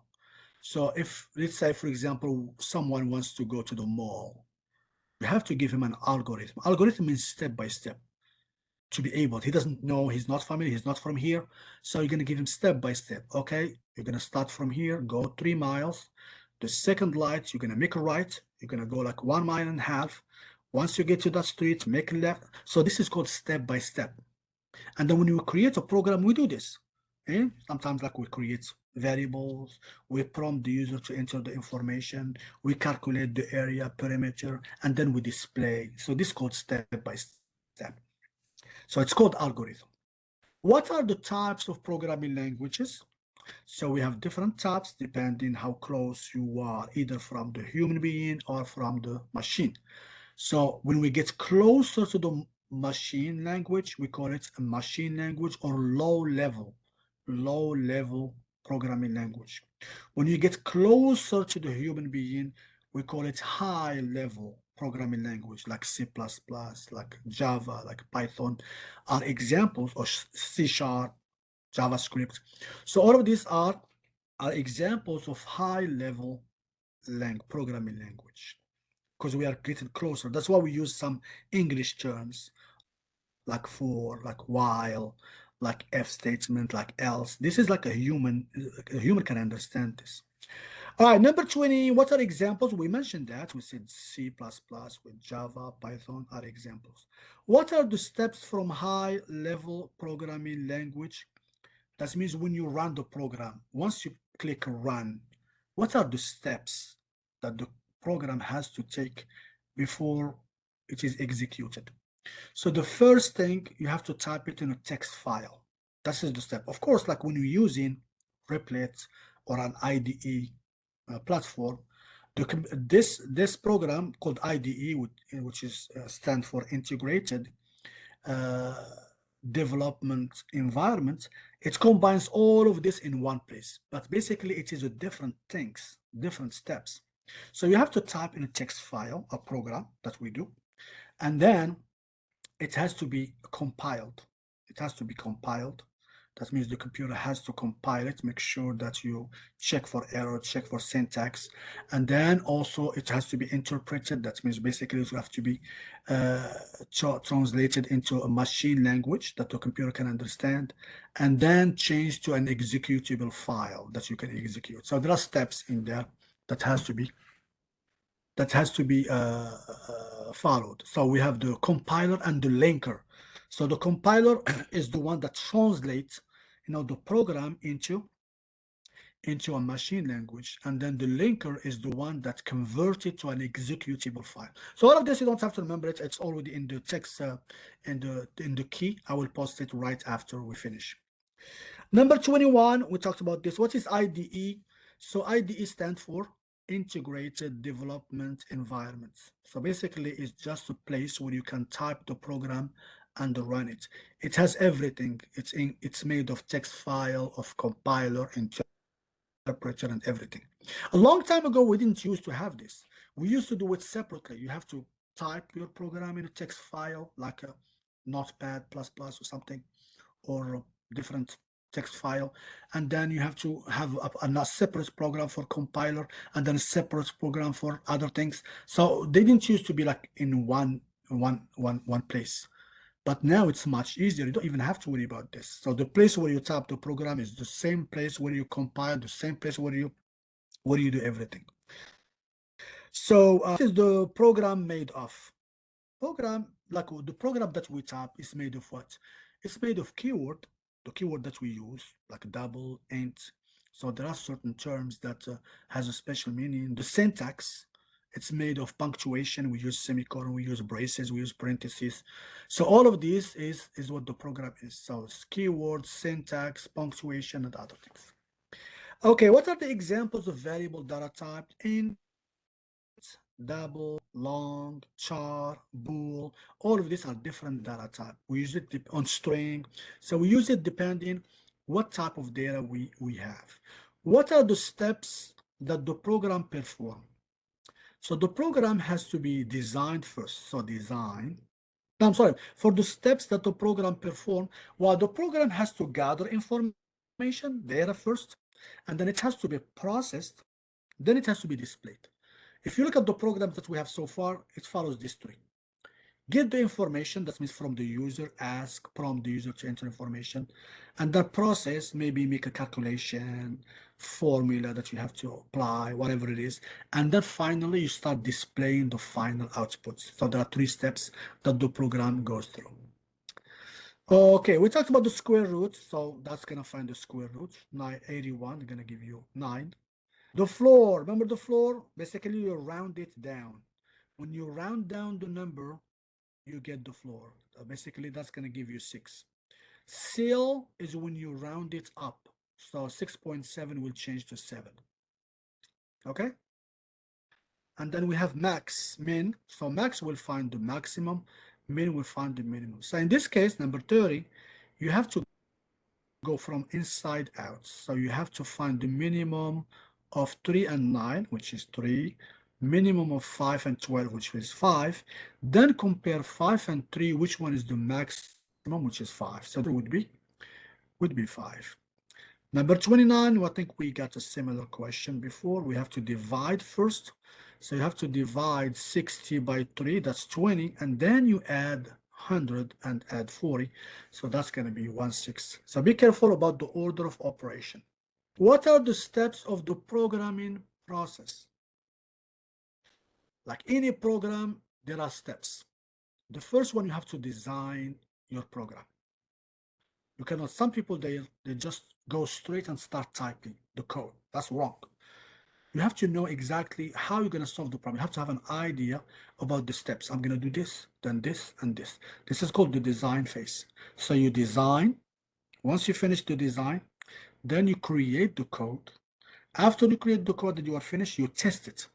So if, let's say, for example, someone wants to go to the mall, we have to give him an algorithm. Algorithm means step by step to be able. He doesn't know, he's not familiar, he's not from here. So you're going to give him step by step. Okay, you're going to start from here, go 3 miles. The second light, you're going to make a right. You're going to go like 1.5 miles. Once you get to that street, make a left. So this is called step by step. And then when you create a program, we do this. And sometimes like we create variables, we prompt the user to enter the information, we calculate the area perimeter, and then we display. So this is called step by step. So it's called algorithm. What are the types of programming languages? So we have different types depending how close you are, either from the human being or from the machine. So when we get closer to the machine language, we call it a machine language or low level programming language. When you get closer to the human being, we call it high level programming language like C++, like Java, like Python are examples, or C Sharp, JavaScript. So all of these are examples of high level programming language because we are getting closer. That's why we use some English terms like for, like while, like if statement, like else. This is like a human can understand this. All right, number 20, what are examples? We mentioned that. We said C++ with Java, Python are examples. What are the steps from high level programming language? That means when you run the program, once you click run, what are the steps that the program has to take before it is executed? So the first thing, you have to type it in a text file. This is the step. Of course, like when you're using Replit or an IDE platform, this program called IDE, which is stand for Integrated uh, Development Environment, it combines all of this in one place. But basically, it is a different things, different steps. So you have to type in a text file, a program that we do, and then it has to be compiled. It has to be compiled. That means the computer has to compile it, make sure that you check for error, check for syntax, and then also it has to be interpreted. That means basically it will have to be translated into a machine language that the computer can understand, and then changed to an executable file that you can execute. So there are steps in there that has to be followed. So we have the compiler and the linker. So the compiler is the one that translates, the program into a machine language, and then the linker is the one that converts it to an executable file. So all of this you don't have to remember it. It's already in the text in the key. I will post it right after we finish. Number 21, we talked about this. What is IDE? So IDE stands for Integrated Development Environments. So basically, it's just a place where you can type the program and run it. It has everything. It's made of text file, of compiler, interpreter, and everything. A long time ago, we didn't used to have this. We used to do it separately. You have to type your program in a text file, like a Notepad++ or something, or different text file, and then you have to have a separate program for compiler and then a separate program for other things. So they didn't used to be like in one place, but now it's much easier. You don't even have to worry about this. So the place where you type the program is the same place where you compile, the same place where you do everything. So what is the program made of? Program, like the program that we type, is made of what? It's made of the keyword that we use, like double, int. So there are certain terms that has a special meaning. The syntax, it's made of punctuation. We use semicolon, we use braces, we use parentheses. So all of this is what the program is. So it's keyword, syntax, punctuation, and other things. Okay, what are the examples of variable data type? Int, double, long, char, bool, all of these are different data type. We use it on string. So we use it depending what type of data we have. What are the steps that the program perform? So the program has to be designed first. So design. No, I'm sorry. For the steps that the program perform, well, the program has to gather information, data first, and then it has to be processed. Then it has to be displayed. If you look at the programs that we have so far, it follows this tree. Get the information, that means from the user, prompt the user to enter information, and that process, maybe make a calculation, formula that you have to apply, whatever it is, and then finally you start displaying the final outputs. So there are 3 steps that the program goes through. Okay, we talked about the square root, so that's gonna find the square root. 981, gonna give you 9. The floor, remember the floor? Basically, you round it down. When you round down the number, you get the floor. Basically, that's gonna give you 6. Seal is when you round it up. So 6.7 will change to 7. Okay? And then we have max, min. So max will find the maximum, min will find the minimum. So in this case, number 30, you have to go from inside out. So you have to find the minimum of 3 and 9, which is 3, minimum of 5 and 12, which is 5. Then compare 5 and 3, which one is the maximum, which is 5. So it would be 5. Number 29, I think we got a similar question before. We have to divide first. So you have to divide 60 by 3, that's 20, and then you add 100 and add 40. So that's going to be 1/6. So be careful about the order of operation. What are the steps of the programming process? Like any program, there are steps. The first one, you have to design your program. You cannot, some people, they just go straight and start typing the code. That's wrong. You have to know exactly how you're going to solve the problem. You have to have an idea about the steps. I'm going to do this, then this, and this. This is called the design phase. So you design. Once you finish the design, then you create the code. After you create the code that you are finished, you test it.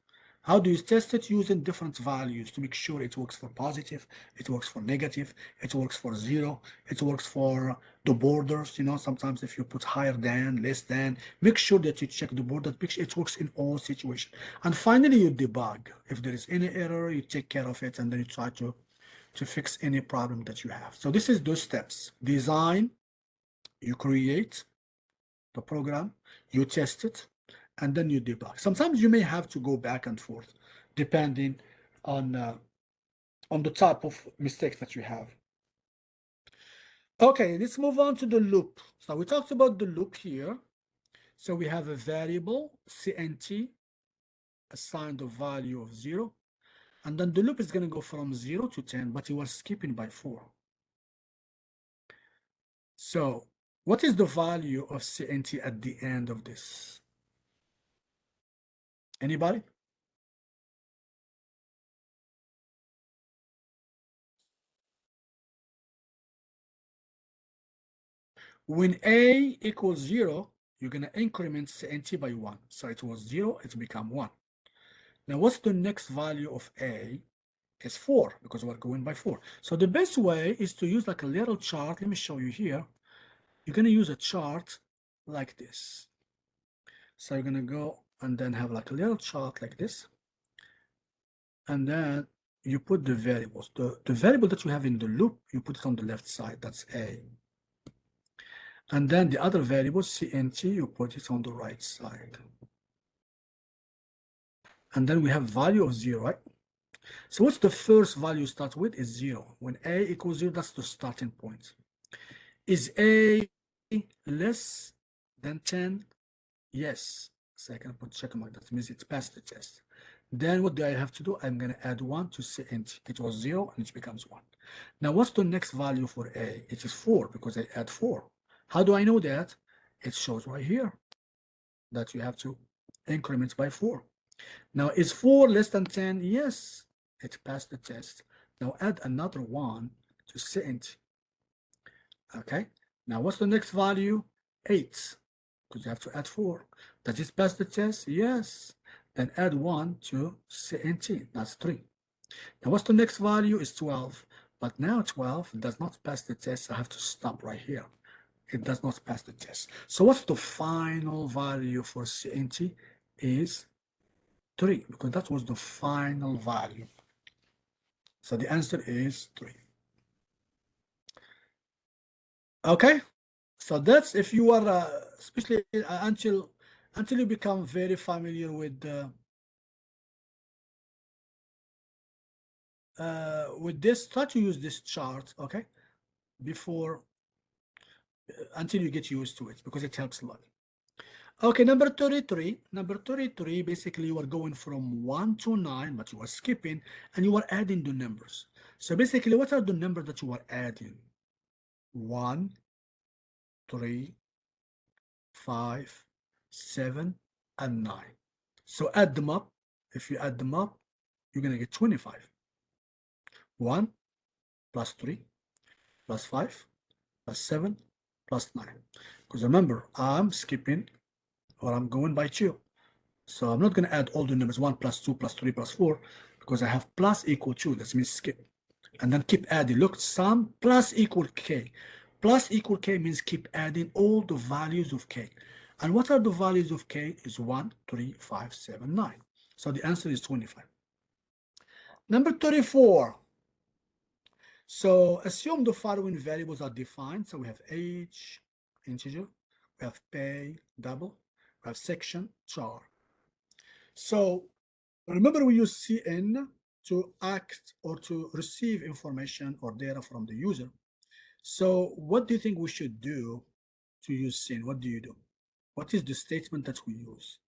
How do you test it? Using different values to make sure it works for positive, it works for negative, it works for 0, it works for the borders. You know, sometimes if you put higher than, less than, make sure that you check the border, make sure it works in all situations. And finally, you debug. If there is any error, you take care of it, and then you try to fix any problem that you have. So this is those steps. Design, you create the program, you test it, and then you debug. Sometimes you may have to go back and forth depending on the type of mistakes that you have. Okay, let's move on to the loop. So we talked about the loop here. So we have a variable cnt assigned the value of 0, and then the loop is going to go from 0 to 10, but you are skipping by 4. So what is the value of cnt at the end of this? Anybody? When a equals 0, you're going to increment cnt by 1. So it was 0, it's become 1. Now, what's the next value of a? Is 4, because we're going by 4. So the best way is to use like a little chart. Let me show you here. You're going to use a chart like this. So you're going to go and then have like a little chart like this. And then you put the variables. The variable that you have in the loop, you put it on the left side. That's a. And then the other variable, cnt, you put it on the right side. And then we have value of 0, right? So what's the first value start with? Is 0. When a equals 0, that's the starting point. Is a less than 10? Yes. So I can put check mark. That means it's passed the test. Then what do I have to do? I'm going to add 1 to cnt. It was 0 and it becomes 1. Now what's the next value for a? It is 4 because I add 4. How do I know that? It shows right here that you have to increment by 4. Now, is 4 less than 10? Yes, it passed the test. Now, add another 1 to cent. Okay, now what's the next value? 8, because you have to add 4. Does it pass the test? Yes. Then add 1 to cent. That's 3. Now, what's the next value? Is 12. But now 12 does not pass the test. I have to stop right here. It does not pass the test. So what's the final value for cent? Is 3, because that was the final value. So the answer is 3. Okay, so that's if you are especially until you become very familiar with this, try to use this chart, okay, before until you get used to it, because it helps a lot. Okay, number 33, basically you are going from 1 to 9, but you are skipping and you are adding the numbers. So basically, what are the numbers that you are adding? 1, 3, 5, 7, and 9. So add them up. If you add them up, you're going to get 25. 1 plus 3 plus 5 plus 7 plus 9. Because remember, I'm skipping or I'm going by 2. So I'm not going to add all the numbers 1 plus 2 plus 3 plus 4 because I have plus equal 2. That means skip. And then keep adding. Look, sum plus equal k. Plus equal k means keep adding all the values of k. And what are the values of k? Is 1, 3, 5, 7, 9. So the answer is 25. Number 34. So assume the following variables are defined. So we have age, integer, we have pay, double, we have section, char. So remember we use CN to act or to receive information or data from the user. So what do you think we should do to use CN? What do you do? What is the statement that we use?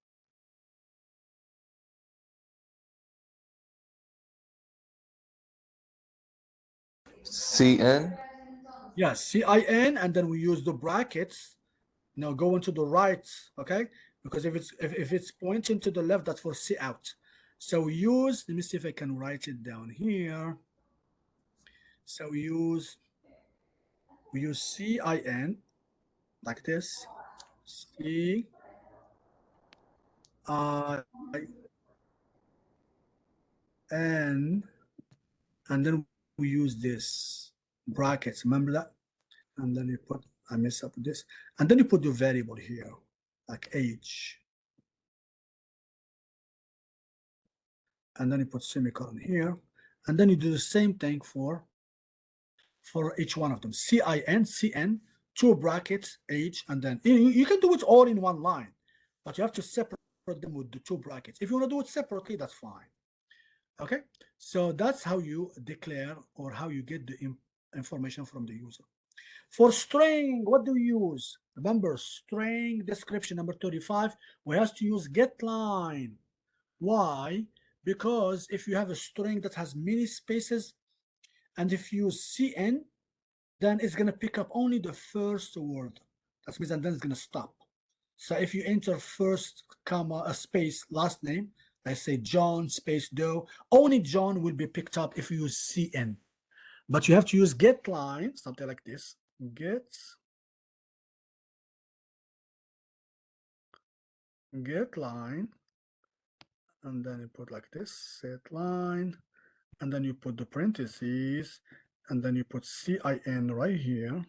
CN. Yeah, CIN, and then we use the brackets. Now go into the right, okay? Because if it's pointing to the left, that's for C out. So we use, let me see if I can write it down here. So we use CIN like this. CIN, and then we use this brackets. Remember that? And then you put, I mess up this, and then you put the variable here, like age. And then you put semicolon here, and then you do the same thing for each one of them. CIN, 2 brackets, age, and then you can do it all in one line, but you have to separate them with the 2 brackets. If you want to do it separately, that's fine. Okay, so that's how you declare or how you get the information from the user. For string, what do we use? Remember, string description number 35, we have to use getLine. Why? Because if you have a string that has many spaces, and if you use CN, then it's going to pick up only the first word. That means, and then it's going to stop. So if you enter first comma a space last name, let's say John space Doe, only John will be picked up if you use CN. But you have to use getLine, something like this. GetLine, and then you put like this, set line, and then you put the parentheses, and then you put CIN right here,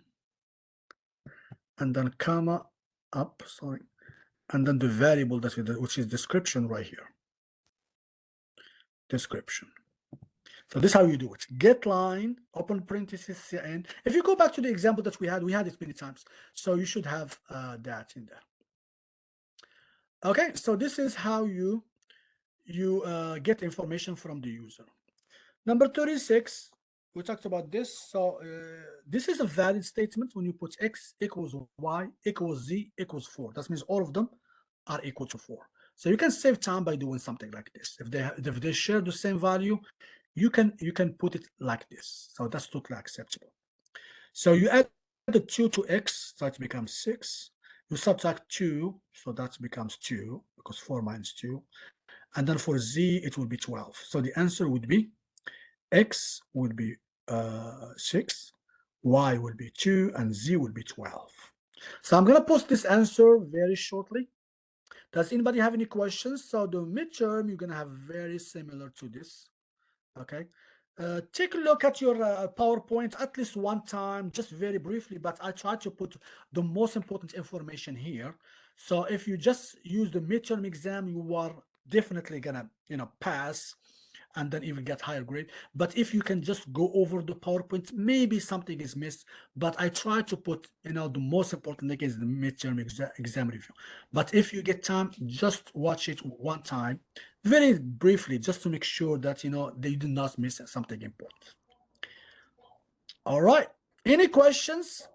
and then comma up, sorry, and then the variable that which is description right here. Description. So this is how you do it. Get line, open parentheses, CIN. If you go back to the example that we had it many times. So you should have that in there. Okay, so this is how you get information from the user. Number 36, we talked about this. So this is a valid statement when you put x equals y equals z equals 4. That means all of them are equal to 4. So you can save time by doing something like this. If they share the same value, you can put it like this. So that's totally acceptable. So you add the 2 to x, so it becomes 6. You subtract 2, so that becomes 2, because 4 minus 2. And then for z, it will be 12. So the answer would be x would be 6, y will be 2, and z will be 12. So I'm going to post this answer very shortly. Does anybody have any questions? So the midterm, you're going to have very similar to this. Okay. Take a look at your PowerPoint at least one time, just very briefly, but I try to put the most important information here. So if you just use the midterm exam, you are definitely gonna, pass and then even get higher grade. But if you can just go over the PowerPoint, maybe something is missed. But I try to put, the most important thing is the midterm exam review. But if you get time, just watch it one time, very briefly, just to make sure that, they do not miss something important. All right. Any questions?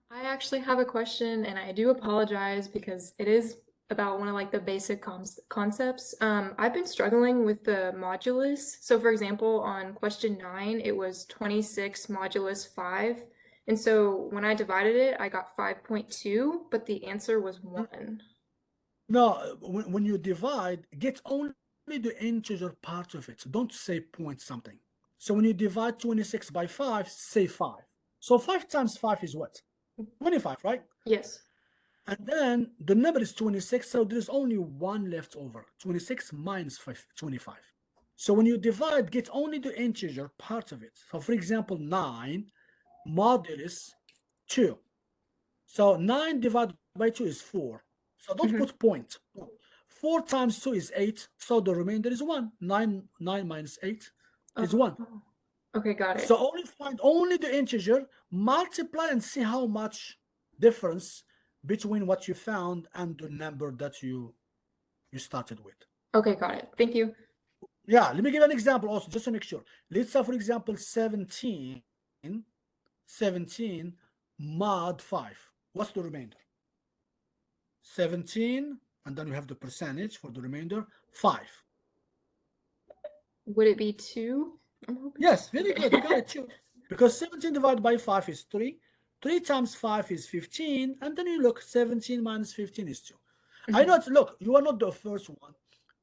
I actually have a question, and I do apologize because it is about one of like the basic concepts. I've been struggling with the modulus. So for example, on question 9, it was 26 modulus 5. And so when I divided it, I got 5.2, but the answer was 1. No, when you divide, get only the integer part of it. Don't say point something. So when you divide 26 by 5, say 5. So 5 times 5 is what? 25, right? Yes. And then the number is 26, so there's only 1 left over. 26 minus 25. So when you divide, get only the integer part of it. So for example, 9 modulus 2. So 9 divided by 2 is 4. So don't put point. 4 times 2 is 8. So the remainder is 1. 9 minus 8 is 1. Oh, okay, got it. So only find only the integer, multiply and see how much difference between what you found and the number that you started with. Okay, got it. Thank you. Yeah, let me give an example also, just to make sure. Let's say, for example, 17 mod 5. What's the remainder? 17, and then we have the percentage for the remainder, 5. Would it be 2? Yes, very good. You got it, 2. Because 17 divided by 5 is 3. 3 times 5 is 15. And then you look, 17 minus 15 is 2. I know, look, you are not the first one.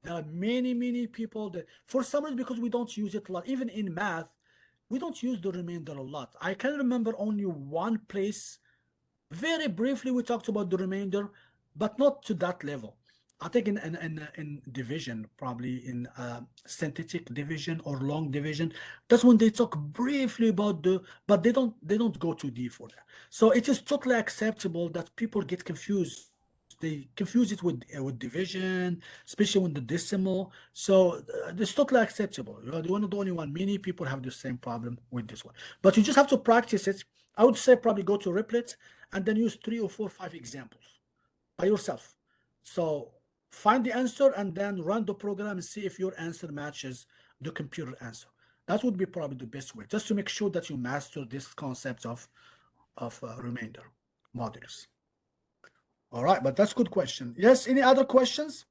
There are many, many people that, for some reason, because we don't use it a lot, even in math, we don't use the remainder a lot. I can remember only one place, very briefly, we talked about the remainder, but not to that level. I think in division, probably in synthetic division or long division, that's when they talk briefly about but they don't go too deep for that. So it is totally acceptable that people get confused. They confuse it with division, especially when the decimal. So it's totally acceptable. You're not the only one. Many people have the same problem with this one. But you just have to practice it. I would say probably go to Replit and then use 3 or 4 or 5 examples by yourself. So find the answer and then run the program and see if your answer matches the computer answer. That would be probably the best way, just to make sure that you master this concept of remainder modulus. All right, but that's a good question. Yes, any other questions?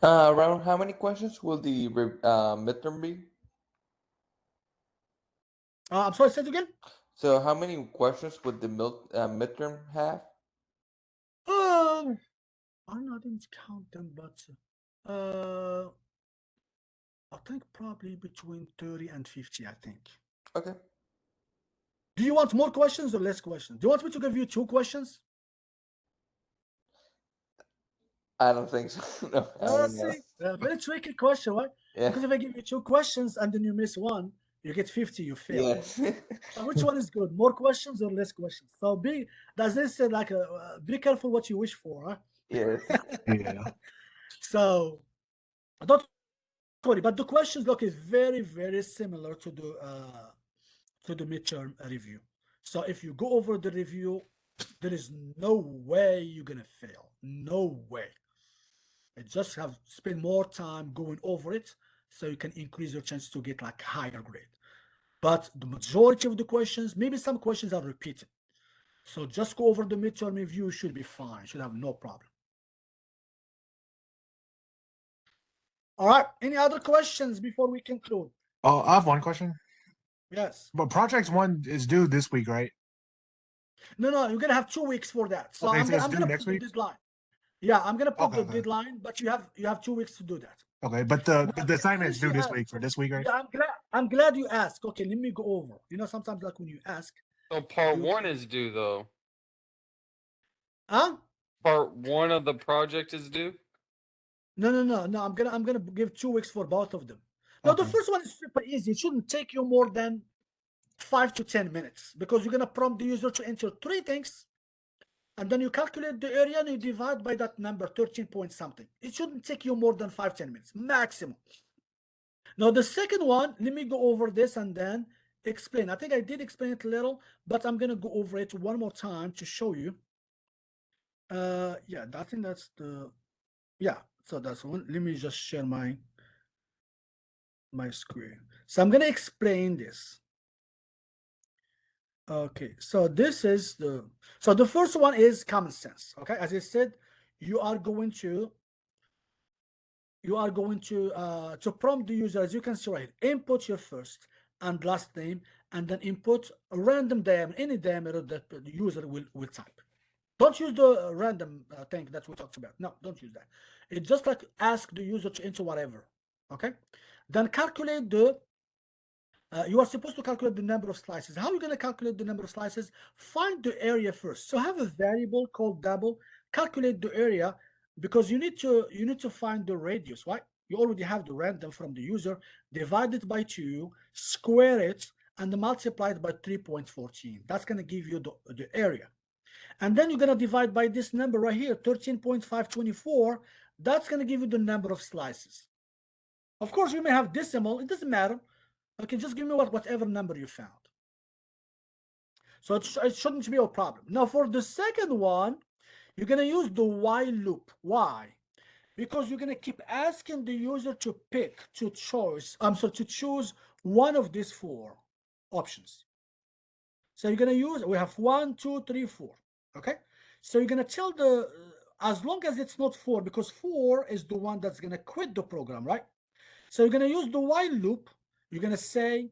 Around how many questions will the midterm be? I'm sorry, say it again. So how many questions would the midterm have? I didn't count them, but I think probably between 30 and 50, I think. Okay. Do you want more questions or less questions? Do you want me to give you 2 questions? I don't think so. No, I don't know. See, very tricky question, right? Yeah. Because if I give you 2 questions and then you miss one, you get 50, you fail. Yes. So which one is good? More questions or less questions? So does this say like be careful what you wish for, huh? Yes. Yeah. So don't worry, but the questions look is very, very similar to the midterm review. So if you go over the review, there is no way you're gonna fail. No way. I just have spend more time going over it so you can increase your chance to get like higher grade. But the majority of the questions, maybe some questions are repeated. So just go over the midterm review, should be fine, should have no problem. All right, any other questions before we conclude? Oh, I have one question. Yes. But project 1 is due this week, right? No, you're gonna have 2 weeks for that. So Okay, I'm so gonna, it's I'm due gonna next put the week? deadline. Yeah, I'm gonna put Okay, the deadline, but you have 2 weeks to do that. Okay, but the assignment is Since due you this asked, week for this week, right? yeah, I'm glad you asked. Okay, let me go over. You know, sometimes like when you ask, So part you 1 is due though. huh? Part 1 of the project is due. No. I'm gonna give 2 weeks for both of them. No, the Okay. first one is super easy. It shouldn't take you more than 5 to 10 minutes because you're gonna prompt the user to enter 3 things, and then you calculate the area and you divide by that number, 13 point something. It shouldn't take you more than 5-10 minutes maximum. Now the second one, let me go over this and then explain. I think I did explain it a little, but I'm gonna go over it one more time to show you. Yeah, I think that's the, yeah, so that's one. Let me just share my screen. So I'm gonna explain this. Okay, so this is the first one is common sense. Okay, as I said, you are going to prompt the user, as you can see right here, input your first and last name, and then input a random diameter, any diameter that the user will type. Don't use the random thing that we talked about. No, don't use that. It's just like ask the user to enter whatever. Okay? Then calculate the you are supposed to calculate the number of slices. How are you going to calculate the number of slices? Find the area first. So have a variable called double. Calculate the area because you need to find the radius, right? You already have the random from the user. Divide it by 2, square it, and multiply it by 3.14. That's going to give you the area. And then you're going to divide by this number right here, 13.524. That's going to give you the number of slices. Of course, you may have decimal. It doesn't matter. Okay, just give me whatever number you found. So it shouldn't be a problem. Now for the second one, you're going to use the while loop. Why? Because you're going to keep asking the user to to choose one of these 4 options. So you're going to use, we have 1, 2, 3, 4. Okay? So you're going to tell as long as it's not 4, because 4 is the one that's going to quit the program, right? So you're going to use the while loop. You're going to say,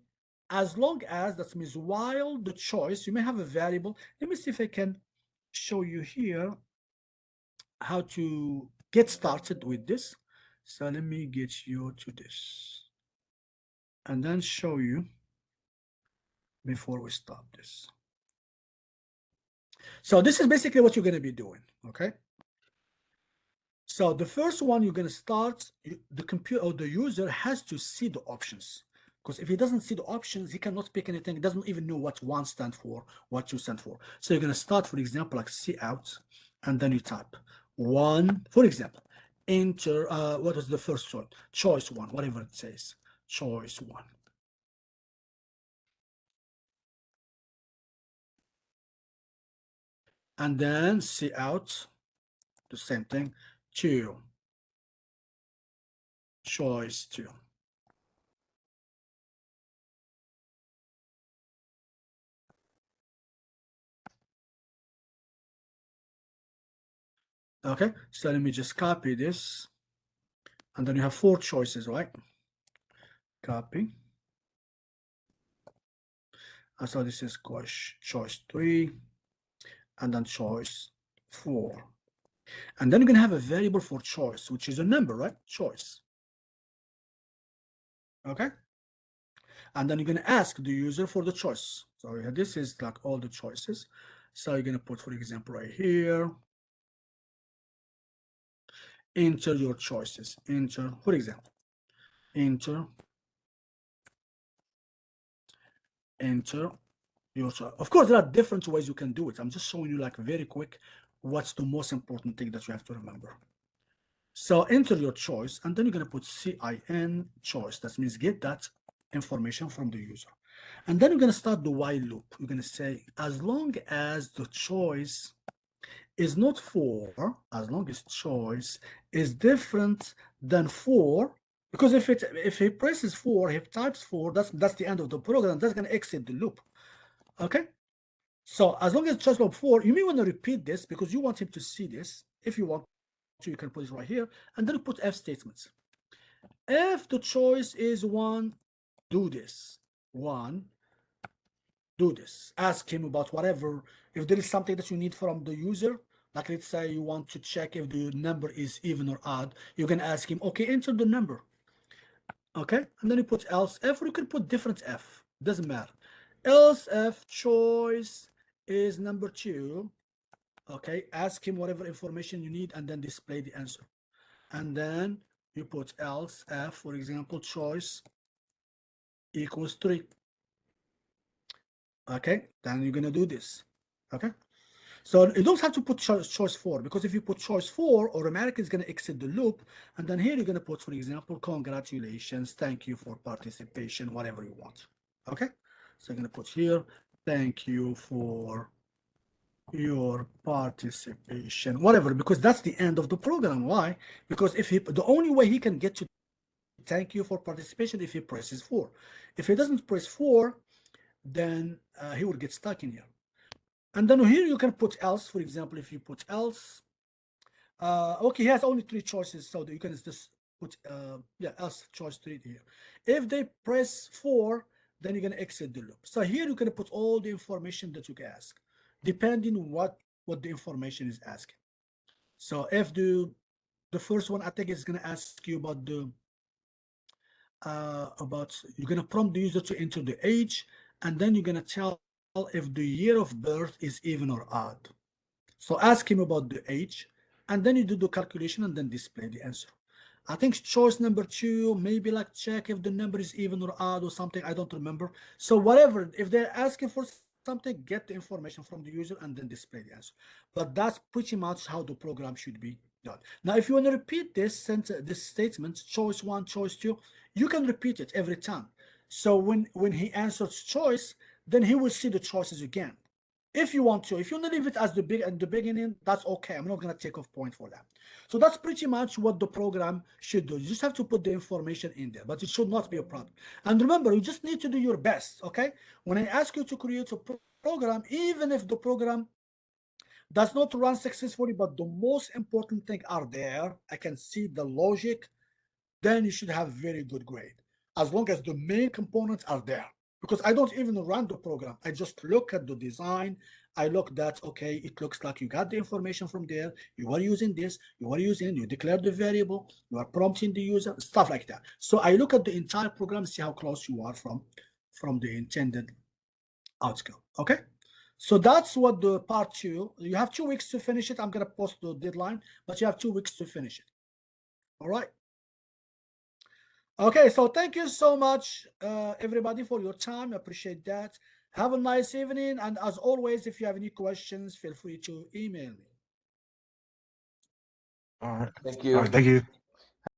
as long as, that means while the choice, you may have a variable. Let me see if I can show you here how to get started with this. So let me get you to this and then show you before we stop this. So this is basically what you're going to be doing, okay? So the first one you're going to start, the computer or the user has to see the options. Because if he doesn't see the options, he cannot pick anything. He doesn't even know what 1 stands for, what 2 stands for. So you're going to start, for example, like C out, and then you type 1, for example, enter, what was the first choice? Choice 1, whatever it says, choice 1. And then C out, the same thing, 2, choice 2. Okay, so let me just copy this. And then you have 4 choices, right? Copy. And so this is choice 3, and then choice 4. And then you're going to have a variable for choice, which is a number, right? Choice. Okay? And then you're going to ask the user for the choice. So this is like all the choices. So you're going to put, for example, right here, enter your choices. Enter, for example, enter your choice. Of course, there are different ways you can do it. I'm just showing you like very quick what's the most important thing that you have to remember. So enter your choice, and then you're going to put CIN choice. That means get that information from the user. And then you're going to start the while loop. You're going to say, as long as the choice is not 4, as long as choice is different than 4, because if he presses 4, he types 4, that's the end of the program. That's going to exit the loop. Okay? So as long as choice loop 4, you may want to repeat this because you want him to see this. If you want to, you can put it right here, and then you put if statements. If the choice is 1, do this. 1, do this. Ask him about whatever. If there is something that you need from the user, like let's say you want to check if the number is even or odd, you can ask him, okay, enter the number. Okay, and then you put else if, or you can put different f, doesn't matter. Else if choice is number 2, okay, ask him whatever information you need and then display the answer. And then you put else f, for example, choice equals 3. Okay, then you're gonna do this. Okay, so you don't have to put choice 4, because if you put choice 4, automatically it's gonna exit the loop. And then here you're gonna put, for example, congratulations, thank you for participation, whatever you want. Okay, so I'm gonna put here, thank you for your participation, whatever, because that's the end of the program. Why? Because if the only way he can get to thank you for participation if he presses 4. If he doesn't press 4, then he will get stuck in here. And then here you can put else. For example, if you put else, okay, he has only 3 choices, so you can just put else choice 3 here. If they press 4, then you're gonna exit the loop. So here you're gonna put all the information that you can ask, depending what the information is asking. So if the first one I think is gonna ask you about the you're gonna prompt the user to enter the age, and then you're gonna tell if the year of birth is even or odd. So ask him about the age, and then you do the calculation and then display the answer. I think choice number 2, maybe like check if the number is even or odd or something. I don't remember. So whatever, if they're asking for something, get the information from the user and then display the answer. But that's pretty much how the program should be done. Now, if you want to repeat this sentence, this statement, choice 1, choice 2, you can repeat it every time. So when he answers choice, then he will see the choices again. If you want to, if you want to leave it as the beginning, that's okay. I'm not going to take off point for that. So that's pretty much what the program should do. You just have to put the information in there, but it should not be a problem. And remember, you just need to do your best, okay? When I ask you to create a program, even if the program does not run successfully, but the most important thing are there, I can see the logic, then you should have very good grade, as long as the main components are there. Because I don't even run the program. I just look at the design. I look that, okay, it looks like you got the information from there. You are using this, you declare the variable, you are prompting the user, stuff like that. So I look at the entire program, see how close you are from the intended outcome, okay? So that's what the part 2, you have 2 weeks to finish it. I'm gonna post the deadline, but you have 2 weeks to finish it, all right? Okay, so thank you so much, everybody, for your time. I appreciate that. Have a nice evening. And as always, if you have any questions, feel free to email me. All right. Thank All you. right. Thank you.